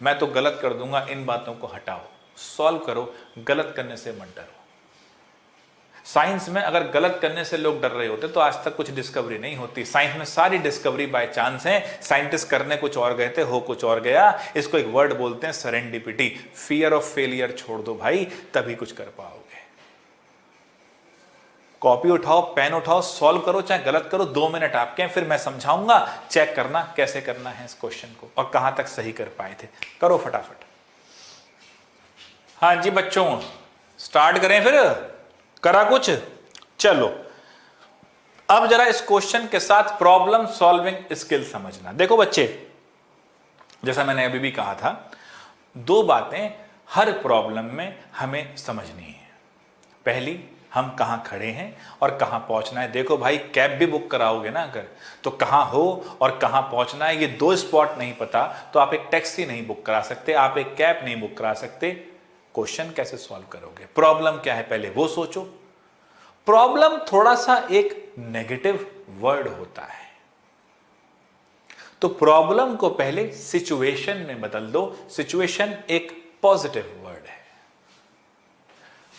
मैं तो गलत कर दूंगा। इन बातों को हटाओ, सॉल्व करो, गलत करने से मत डरो। साइंस में अगर गलत करने से लोग डर रहे होते तो आज तक कुछ डिस्कवरी नहीं होती। साइंस में सारी डिस्कवरी बाय चांस है। साइंटिस्ट करने कुछ और गए थे, हो कुछ और गया। इसको एक वर्ड बोलते हैं सेरेंडिपिटी। फियर ऑफ फेलियर छोड़ दो भाई, तभी कुछ कर पाओगे। कॉपी उठाओ, पेन उठाओ, सॉल्व करो, चाहे गलत करो। 2 मिनट आपके हैं, फिर मैं समझाऊंगा, चेक करना कैसे करना है इस क्वेश्चन को और कहां तक सही कर पाए थे। करो फटाफट। हाँ जी बच्चों, स्टार्ट करें फिर। करा कुछ? चलो अब जरा इस क्वेश्चन के साथ प्रॉब्लम सॉल्विंग स्किल समझना। देखो बच्चे, जैसा मैंने अभी भी कहा था, 2 बातें हर प्रॉब्लम में हमें समझनी है। पहली, हम कहां खड़े हैं और कहां पहुंचना है। देखो भाई, कैब भी बुक कराओगे ना अगर, तो कहां हो और कहां पहुंचना है, ये 2 स्पॉट नहीं पता तो आप एक टैक्सी नहीं बुक करा सकते, आप एक कैब नहीं बुक करा सकते। क्वेश्चन कैसे सॉल्व करोगे? प्रॉब्लम क्या है पहले वो सोचो। प्रॉब्लम थोड़ा सा एक नेगेटिव वर्ड होता है, तो प्रॉब्लम को पहले सिचुएशन में बदल दो। सिचुएशन एक पॉजिटिव वर्ड है।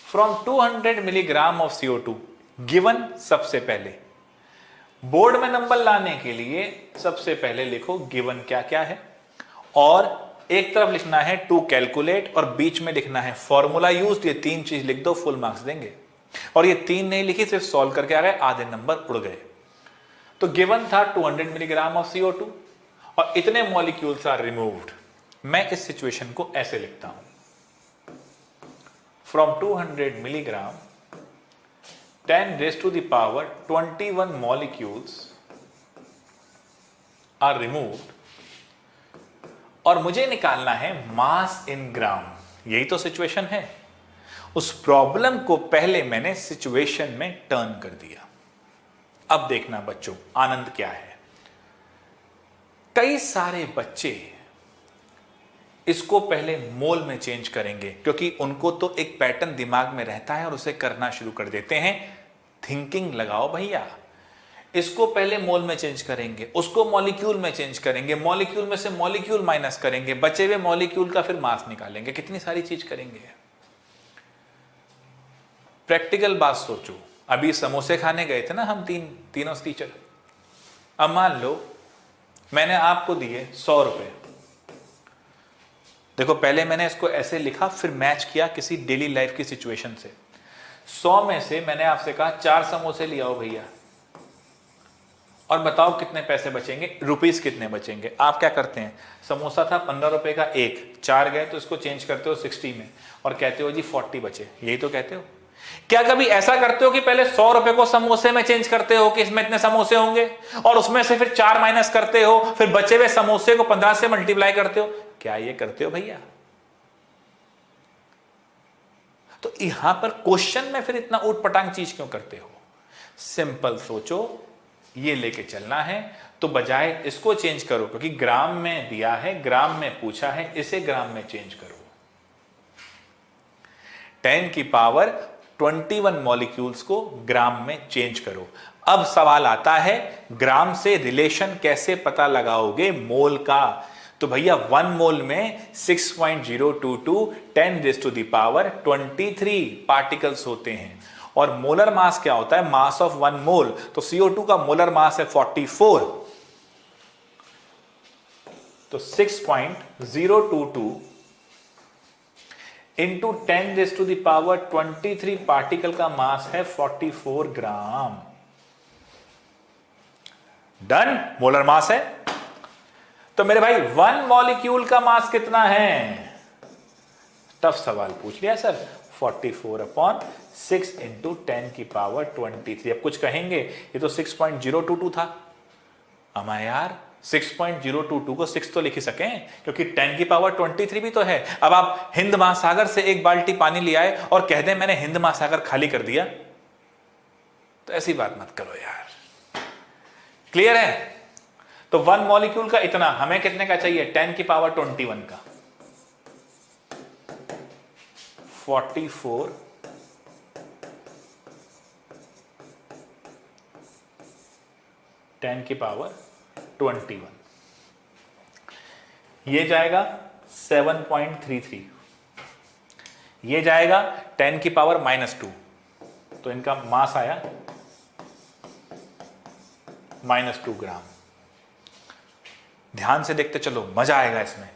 From 200 milligram of CO2 given, सबसे पहले बोर्ड में नंबर लाने के लिए सबसे पहले लिखो गिवन क्या क्या है, और एक तरफ लिखना है टू कैलकुलेट और बीच में लिखना है फॉर्मूला यूज्ड। ये 3 चीज लिख दो, फुल मार्क्स देंगे। और ये 3 नहीं लिखी, सिर्फ सॉल्व करके आ गए, आधे नंबर उड़ गए। तो गिवन था 200 मिलीग्राम ऑफ CO2 और इतने मॉलिक्यूल्स आर रिमूव्ड। मैं इस सिचुएशन को ऐसे लिखता हूं, from 200 milligram 10 raised to the power 21 molecules are removed और मुझे निकालना है मास इन ग्राम। यही तो सिचुएशन है। उस प्रॉब्लम को पहले मैंने सिचुएशन में टर्न कर दिया। अब देखना बच्चों आनंद क्या है। कई सारे बच्चे इसको पहले मोल में चेंज करेंगे क्योंकि उनको तो एक पैटर्न दिमाग में रहता है और उसे करना शुरू कर देते हैं। थिंकिंग लगाओ भैया। इसको पहले मोल में चेंज करेंगे, उसको मॉलिक्यूल में चेंज करेंगे, मॉलिक्यूल में से मॉलिक्यूल माइनस करेंगे, बचे हुए मॉलिक्यूल का फिर मास निकालेंगे। कितनी सारी चीज करेंगे। प्रैक्टिकल बात सोचो। अभी समोसे खाने गए थे ना हम तीनों टीचर। अब मान लो मैंने आपको दिए 100 रुपए। देखो पहले मैंने इसको ऐसे लिखा, फिर मैच किया किसी डेली लाइफ की सिचुएशन से। 100 में से मैंने आपसे कहा 4 समोसे ले आओ भैया और बताओ कितने पैसे बचेंगे, रुपीस कितने बचेंगे। आप क्या करते हैं, समोसा था 15 रुपए का एक, 4 गए तो इसको चेंज करते हो 60 में और कहते हो जी 40 बचे। यही तो कहते हो। क्या कभी ऐसा करते हो कि पहले 100 रुपए को समोसे में चेंज करते हो कि इसमें इतने समोसे होंगे और उसमें से फिर 4 माइनस करते हो, फिर बचे हुए समोसे को 15 से मल्टीप्लाई करते हो? क्या ये करते हो भैया? तो यहां पर क्वेश्चन में फिर इतना ऊटपटांग चीज क्यों करते हो? सिंपल सोचो, ये लेके चलना है तो बजाय इसको चेंज करो क्योंकि ग्राम में दिया है, ग्राम में पूछा है, इसे ग्राम में चेंज करो। 10 की पावर 21 मॉलिक्यूल्स को ग्राम में चेंज करो। अब सवाल आता है ग्राम से रिलेशन कैसे पता लगाओगे मोल का? तो भैया 1 मोल में 6.022 10 raised to the power 23 particles होते हैं और मोलर मास क्या होता है? मास ऑफ 1 मोल। तो CO2 का मोलर मास है 44। तो 6.022 into 10 raised to the power 23 particle का मास है 44 ग्राम। डन। मोलर मास है। तो मेरे भाई 1 मॉलिक्यूल का मास कितना है? टफ सवाल पूछ लिया सर। 44/6 इंटू 10 की पावर 23। अब कुछ कहेंगे ये तो 6.022 था। अमा यार 6.022 को 6 तो लिख ही सकें क्योंकि 10 की पावर 23 भी तो है। अब आप हिंद महासागर से एक बाल्टी पानी ले आए और कह दें मैंने हिंद महासागर खाली कर दिया, तो ऐसी बात मत करो यार। क्लियर है? तो 1 मॉलिक्यूल का इतना, हमें कितने का चाहिए? 10 की पावर 21 का। 44 10 की पावर 21, ये जाएगा 7.33, ये जाएगा 10 की पावर -2, तो इनका मास आया -2 ग्राम। ध्यान से देखते चलो, मजा आएगा इसमें।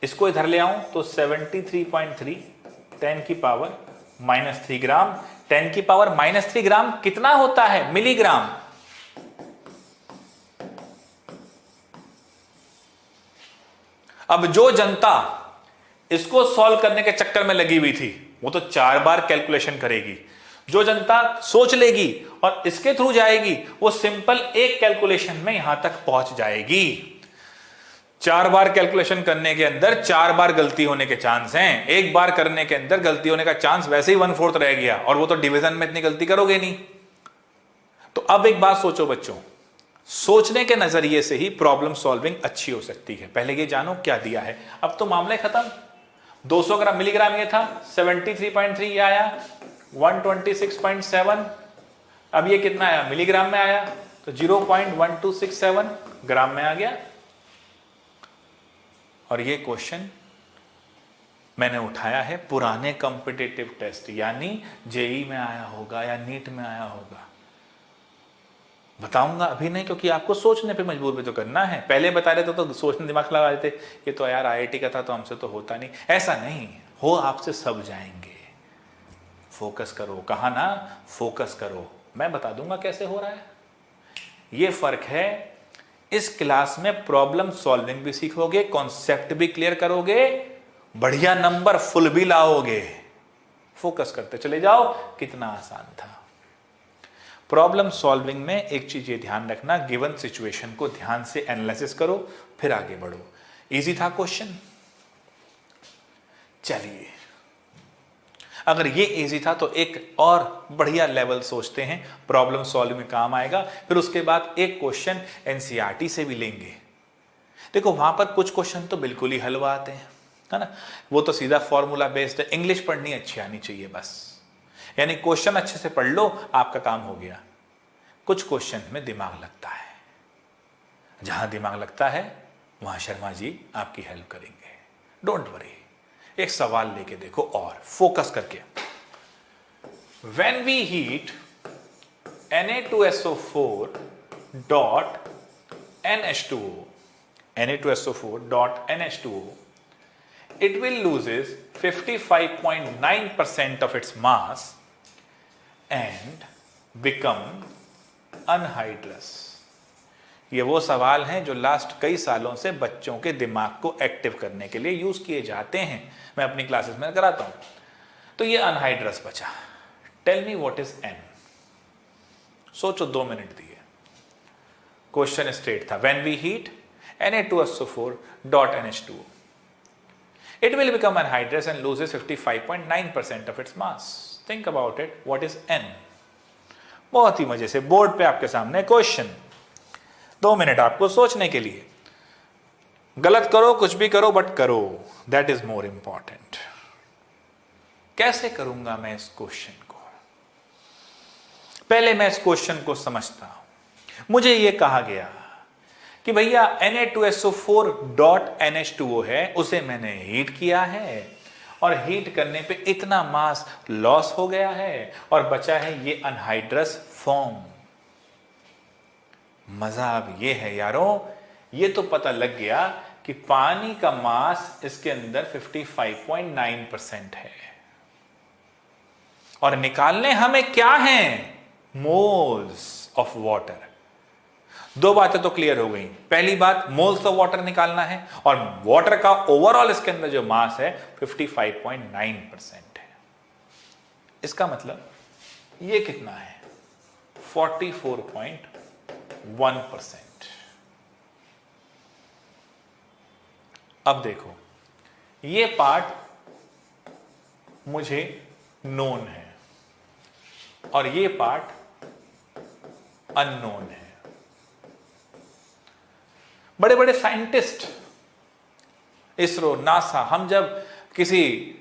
इसको इधर ले आऊं तो 73.3 10 की पावर -3 ग्राम। 10 की पावर -3 ग्राम कितना होता है? मिलीग्राम। अब जो जनता इसको सॉल्व करने के चक्कर में लगी हुई थी वो तो 4 बार कैलकुलेशन करेगी। जो जनता सोच लेगी और इसके थ्रू जाएगी वो सिंपल एक कैलकुलेशन में यहां तक पहुंच जाएगी। 4 बार कैलकुलेशन करने के अंदर 4 बार गलती होने के चांस हैं। एक बार करने के अंदर गलती होने का चांस वैसे ही 1/4 रह गया और वो तो डिवीजन में इतनी गलती करोगे नहीं। तो अब एक बात सोचो बच्चों, सोचने के नजरिए से ही प्रॉब्लम सॉल्विंग अच्छी हो सकती है। पहले ये जानो क्या दिया है। अब तो मामला खत्म। 200 ग्राम मिलीग्राम ये था, 73.3 ये आया, 126.7। अब ये कितना आया? मिलीग्राम में आया, तो 0.1267 ग्राम में आ गया। और ये क्वेश्चन मैंने उठाया है पुराने कॉम्पिटिटिव टेस्ट, यानी जेई में आया होगा या नीट में आया होगा। बताऊंगा अभी नहीं क्योंकि आपको सोचने पे मजबूर भी तो करना है। पहले बता रहे तो सोचने दिमाग लगा देते, ये तो यार आईआईटी का था तो हमसे तो होता नहीं। ऐसा नहीं हो, आपसे सब जाएंगे। फोकस करो, कहा ना फोकस करो। मैं बता दूंगा कैसे हो रहा है। ये फर्क है। इस क्लास में प्रॉब्लम सॉल्विंग भी सीखोगे, कॉन्सेप्ट भी क्लियर करोगे, बढ़िया नंबर फुल भी लाओगे। फोकस करते चले जाओ, कितना आसान था। प्रॉब्लम सॉल्विंग में एक चीज ये ध्यान रखना, गिवन सिचुएशन को ध्यान से एनालिसिस करो, फिर आगे बढ़ो। इजी था क्वेश्चन? चलिए, अगर ये इजी था तो एक और बढ़िया लेवल सोचते हैं, प्रॉब्लम सॉल्व में काम आएगा। फिर उसके बाद एक क्वेश्चन एनसीईआरटी से भी लेंगे। देखो वहां पर कुछ क्वेश्चन तो बिल्कुल ही हलवा आते हैं, है ना, वो तो सीधा फॉर्मूला बेस्ड है। इंग्लिश पढ़नी अच्छी आनी चाहिए बस, यानी क्वेश्चन अच्छे से पढ़ लो, आपका काम हो गया। कुछ क्वेश्चन में दिमाग लगता है, जहां दिमाग लगता है वहां शर्मा जी आपकी हेल्प करेंगे, डोंट वरी। एक सवाल लेके देखो और फोकस करके। When we heat Na2SO4 dot NH2O, Na2SO4 dot NH2O, it will loses 55.9% of its mass and become anhydrous। ये वो सवाल हैं जो लास्ट कई सालों से बच्चों के दिमाग को एक्टिव करने के लिए यूज किए जाते हैं, मैं अपनी क्लासेस में कराता हूं। तो ये अनहाइड्रस बचा। Tell me what is N. सोचो, 2 मिनट दिए। क्वेश्चन स्ट्रेट था, when we heat Na2SO4 dot NH2O, it will become anhydrous and loses 55.9% of its mass। Think about it, what is N? बहुत ही मजे से बोर्ड पे आपके सामने क्वेश्चन, 2 मिनट आपको सोचने के लिए। गलत करो, कुछ भी करो, बट करो, दैट इज मोर इंपॉर्टेंट। कैसे करूंगा मैं इस क्वेश्चन को? पहले मैं इस क्वेश्चन को समझता हूं। मुझे यह कहा गया कि भैया Na2SO4 डॉट NH2O है, उसे मैंने हीट किया है और हीट करने पे इतना मास लॉस हो गया है और बचा है ये अनहाइड्रस फॉर्म। मजा अब ये है यारों, ये तो पता लग गया कि पानी का मास इसके अंदर 55.9% है और निकालने हमें क्या है? Moles of water. 2 बातें तो क्लियर हो गई। पहली बात, मोल्स ऑफ वाटर निकालना है और वाटर का ओवरऑल इसके अंदर जो मास है 55.9% है। इसका मतलब ये कितना है? 44.1%। अब देखो, ये पार्ट मुझे नोन है और ये पार्ट अननोन है। बड़े बड़े साइंटिस्ट, इसरो, नासा, हम जब किसी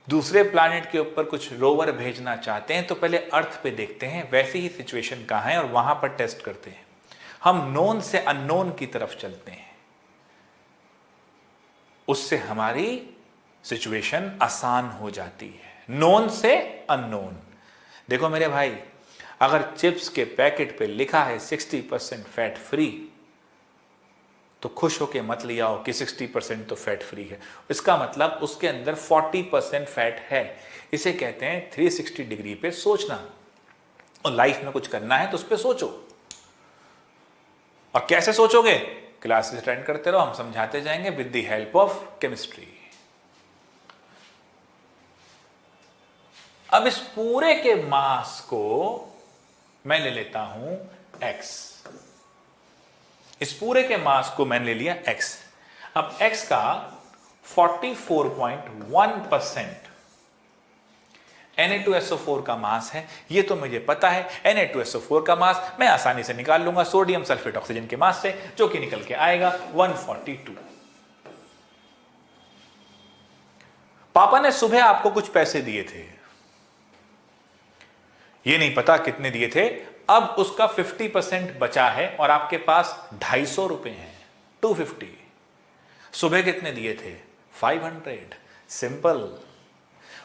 दूसरे प्लैनेट के ऊपर कुछ रोवर भेजना चाहते हैं तो पहले अर्थ पे देखते हैं वैसी ही सिचुएशन कहां है और वहां पर टेस्ट करते हैं। हम नोन से अननोन की तरफ चलते हैं, उससे हमारी सिचुएशन आसान हो जाती है। नोन से अननोन। देखो मेरे भाई, अगर चिप्स के पैकेट पे लिखा है 60% फैट फ्री, तो खुश होके मत ले आओ कि 60% तो फैट फ्री है। इसका मतलब उसके अंदर 40% फैट है। इसे कहते हैं 360 डिग्री पे सोचना। और लाइफ में कुछ करना है तो उस पर सोचो। और कैसे सोचोगे? क्लासेस अटेंड करते रहो, हम समझाते जाएंगे with the help of chemistry. अब इस पूरे के मास को मैं ले लेता हूं x। इस पूरे के मास को मैंने ले लिया x। अब x का 44.1% Na2SO4 का मास है। ये तो मुझे पता है, Na2SO4 का मास मैं आसानी से निकाल लूंगा सोडियम सल्फेट ऑक्सीजन के मास से, जो कि निकल के आएगा 142। पापा ने सुबह आपको कुछ पैसे दिए थे, ये नहीं पता कितने दिए थे। अब उसका 50% बचा है और आपके पास 250 रुपए हैं, 250। सुबह कितने दिए थे? 500। सिंपल,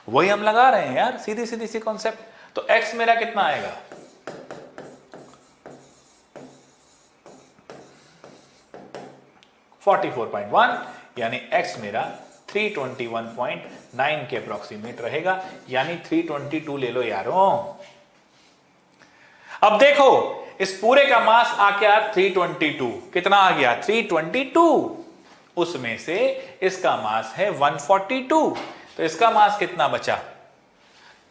वही हम लगा रहे हैं यार, सीधी सीधी सी कॉन्सेप्ट। तो x मेरा कितना आएगा? 44.1, यानी x मेरा 321.9 के अप्रोक्सीमेट रहेगा, यानी 322 ले लो यारों। अब देखो, इस पूरे का मास आ गया 322। कितना आ गया? 322। उसमें से इसका मास है 142, तो इसका मास कितना बचा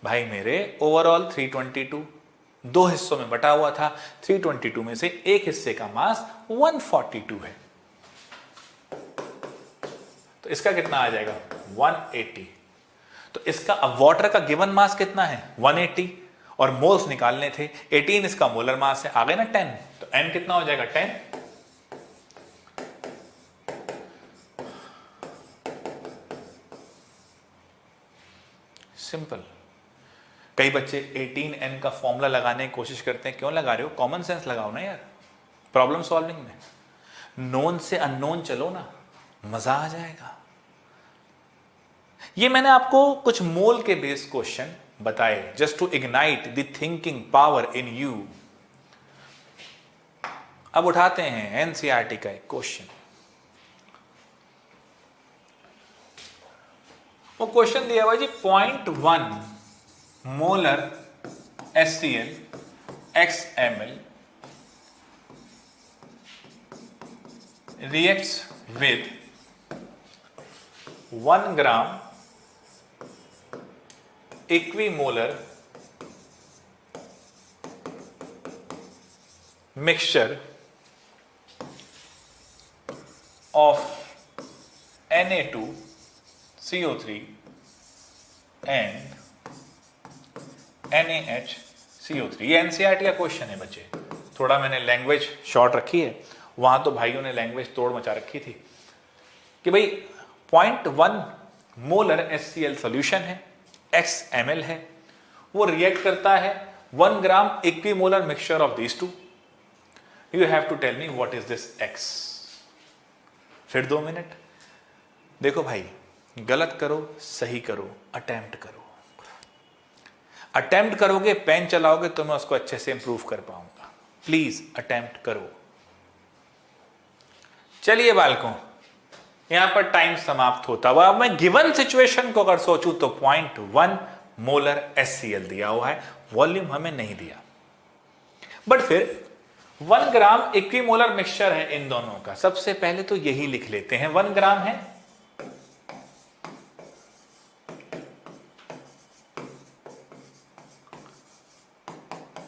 भाई मेरे? ओवरऑल 322, दो हिस्सों में बटा हुआ था। 322 में से एक हिस्से का मास 142 है, तो इसका कितना आ जाएगा? 180। तो इसका, अब वाटर का गिवन मास कितना है? 180, और मोल्स निकालने थे। 18 इसका मोलर मास है, आ गए ना 10, तो n कितना हो जाएगा? 10। सिंपल। कई बच्चे 18n का फॉर्मूला लगाने की कोशिश करते हैं, क्यों लगा रहे हो? कॉमन सेंस लगाओ ना यार, प्रॉब्लम सॉल्विंग में नोन से अननोन चलो ना, मजा आ जाएगा। ये मैंने आपको कुछ मोल के बेस्ड क्वेश्चन बताए, just to ignite the thinking power in you. अब उठाते हैं एनसीईआरटी का एक क्वेश्चन। वो क्वेश्चन दिया हुआ जी 0.1 molar HCl Xml reacts with 1 gram equimolar mixture of Na2CO3 and NaHCO3। ये एनसीईआरटी का क्वेश्चन है बच्चे, थोड़ा मैंने लैंग्वेज शॉर्ट रखी है, वहां तो भाइयों ने लैंग्वेज तोड़ मचा रखी थी कि भाई 0.1 मोलर HCl सॉल्यूशन है, Xml है, वो रिएक्ट करता है 1 ग्राम equimolar mixture of these two. You have to tell me what is this X। फिर 2 मिनट। देखो भाई, गलत करो सही करो, अटेम्प्ट करो। अटेम्प्ट करोगे, पेन चलाओगे तो मैं उसको अच्छे से इंप्रूव कर पाऊंगा। प्लीज अटेम्प्ट करो। चलिए बालकों, यहां पर टाइम समाप्त होता हुआ। अब मैं गिवन सिचुएशन को अगर सोचूं तो 0.1 मोलर HCl दिया हुआ है, वॉल्यूम हमें नहीं दिया, बट फिर 1 ग्राम इक्विमोलर मिक्सचर है इन दोनों का। सबसे पहले तो यही लिख लेते हैं, 1 ग्राम है,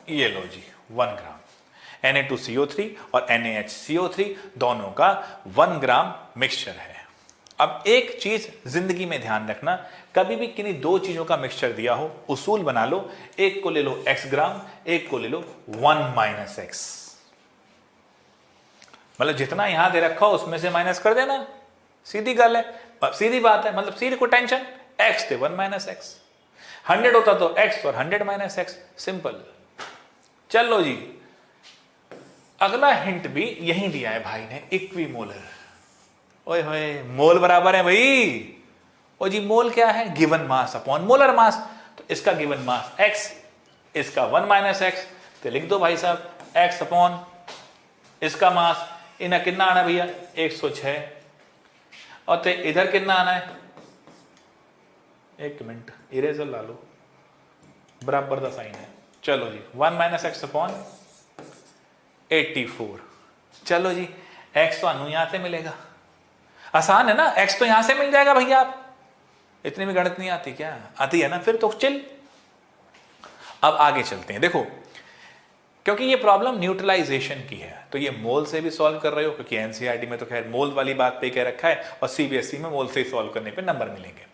ये लो जी 1 ग्राम Na2CO3 और NaHCO3 दोनों का 1 ग्राम मिक्सचर है। अब एक चीज जिंदगी में ध्यान रखना, कभी भी किन्हीं दो चीजों का मिक्सचर दिया हो, उसूल बना लो, एक को ले लो x ग्राम, एक को ले लो 1 - x। मतलब जितना यहां दे रखा हो उसमें से माइनस कर देना, सीधी गल है, सीधी बात है। मतलब सीधी को टेंशन, x थे 1 - x, 100 होता तो x और 100 - x, सिंपल। चलो जी, अगला हिंट भी यही दिया है भाई ने, इक्विमोलर। ओए होए, मोल बराबर है भाई। ओ जी, मोल क्या है? गिवन मास अपॉन मोलर मास। तो इसका गिवन मास x, इसका 1 - x, तो लिख दो भाई साहब x अपॉन इसका मास। इन्हें कितना आना है भैया? 106। और ते इधर कितना आना है? एक मिनट, इरेजर ला लो, बराबर का साइन है। चलो जी, 1 - x अपॉन 84। चलो जी, x तो अनु यहां से मिलेगा, आसान है ना, x तो यहां से मिल जाएगा भैया। आप इतनी भी गणित नहीं आती क्या? आती है ना, फिर तो चिल। अब आगे चलते हैं। देखो, क्योंकि ये प्रॉब्लम न्यूट्रलाइजेशन की है, तो ये मोल से भी सॉल्व कर रहे हो, क्योंकि एनसीईआरटी में तो खैर मोल वाली बात पे कह रखा है, और सीबीएसई में मोल से ही सॉल्व करने पे नंबर मिलेंगे।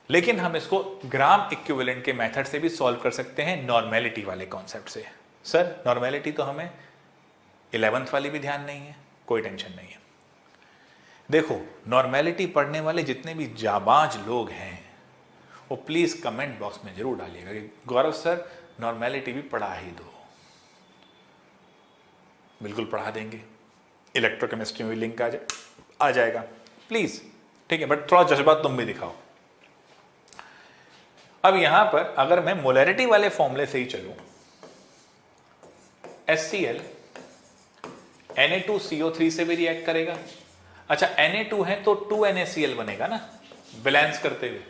लेकिन हम इसको ग्राम इक्विवेलेंट के मेथड से भी सॉल्व कर सकते हैं, नॉर्मेलिटी वाले कॉन्सेप्ट से। सर नॉर्मेलिटी तो हमें 11th वाली भी ध्यान नहीं है, कोई टेंशन नहीं है। देखो, नॉर्मेलिटी पढ़ने वाले जितने भी जाबाज लोग हैं, वो प्लीज कमेंट बॉक्स में जरूर डालिएगा कि गौरव सर नॉर्मेलिटी भी पढ़ा ही दो। बिल्कुल पढ़ा देंगे, इलेक्ट्रोकेमिस्ट्री में लिंक आ जाएगा, प्लीज, ठीक है, बट थोड़ा जज्बा तुम भी दिखाओ। अब यहां पर अगर मैं मोलैरिटी वाले फॉर्मूले से ही चलूं, HCl Na2CO3 से भी रिएक्ट करेगा। अच्छा, Na2 है तो 2 NaCl बनेगा ना, बैलेंस करते हुए,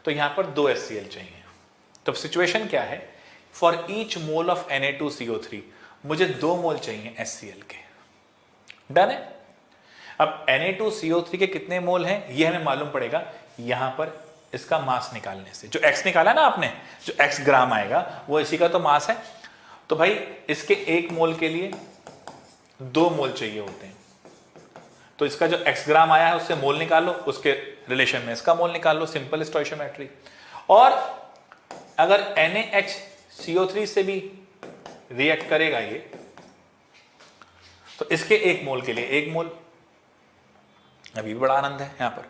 तो यहां पर 2 HCl चाहिए। तो सिचुएशन क्या है? For each mole of Na2CO3 मुझे 2 मोल चाहिए HCl के। डन है। अब Na2CO3 के कितने मोल हैं ये हमें मालूम पड़ेगा यहां पर इसका मास निकालने से। जो x निकाला ना आपने, जो x ग्राम आएगा वो इसी का तो मास है। तो भाई इसके 1 मोल के लिए 2 मोल चाहिए होते हैं। तो इसका जो x ग्राम आया है उससे मोल निकाल लो, उसके रिलेशन में इसका मोल निकाल लो, सिंपल स्टोइशियोमेट्री। और अगर NaHCO3 से भी रिएक्ट करेगा ये, तो इसके 1 मोल के लिए 1 मोल, अभी भी बड़ा आनंद है यहां पर।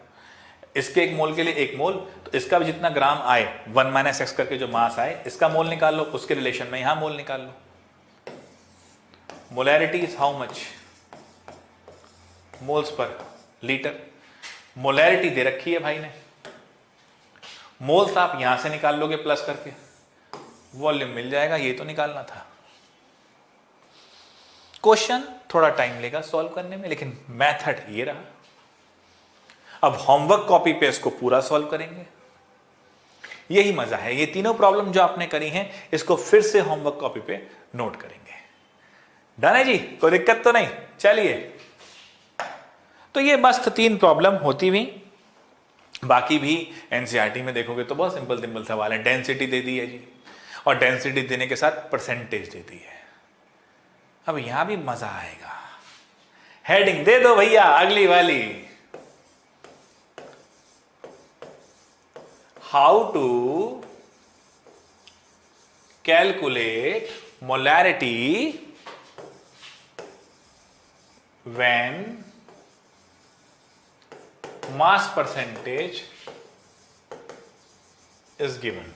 इसके 1 मोल के लिए 1 मोल, तो इसका भी जितना ग्राम आए 1 - x करके जो मास आए इसका मोल निकाल लो, उसके रिलेशन में यहां मोल निकाल लो। Molarity is how much, moles per litre. Molarity दे रखी है भाई ने, मोल्स आप यहां से निकाल लोगे प्लस करके, वॉल्यूम मिल जाएगा। ये तो निकालना था। क्वेश्चन थोड़ा टाइम लेगा सॉल्व करने में, लेकिन मेथड ये रहा। अब होमवर्क कॉपी पे इसको पूरा सॉल्व करेंगे, यही मजा है। ये तीनों प्रॉब्लम जो आपने करी हैं इसको फिर से होमवर्क कॉपी पे नोट करेंगे। डन है जी, कोई दिक्कत तो नहीं? चलिए, तो ये मस्त 3 प्रॉब्लम होती हुई, बाकी भी एनसीईआरटी में देखोगे तो बहुत सिंपल सिंपल सवाल है। डेंसिटी दे दी है जी, और डेंसिटी देने के साथ परसेंटेज दे दी है। अब यहां भी मजा आएगा। हेडिंग दे दो भैया अगली वाली, how to calculate molarity when mass percentage is given।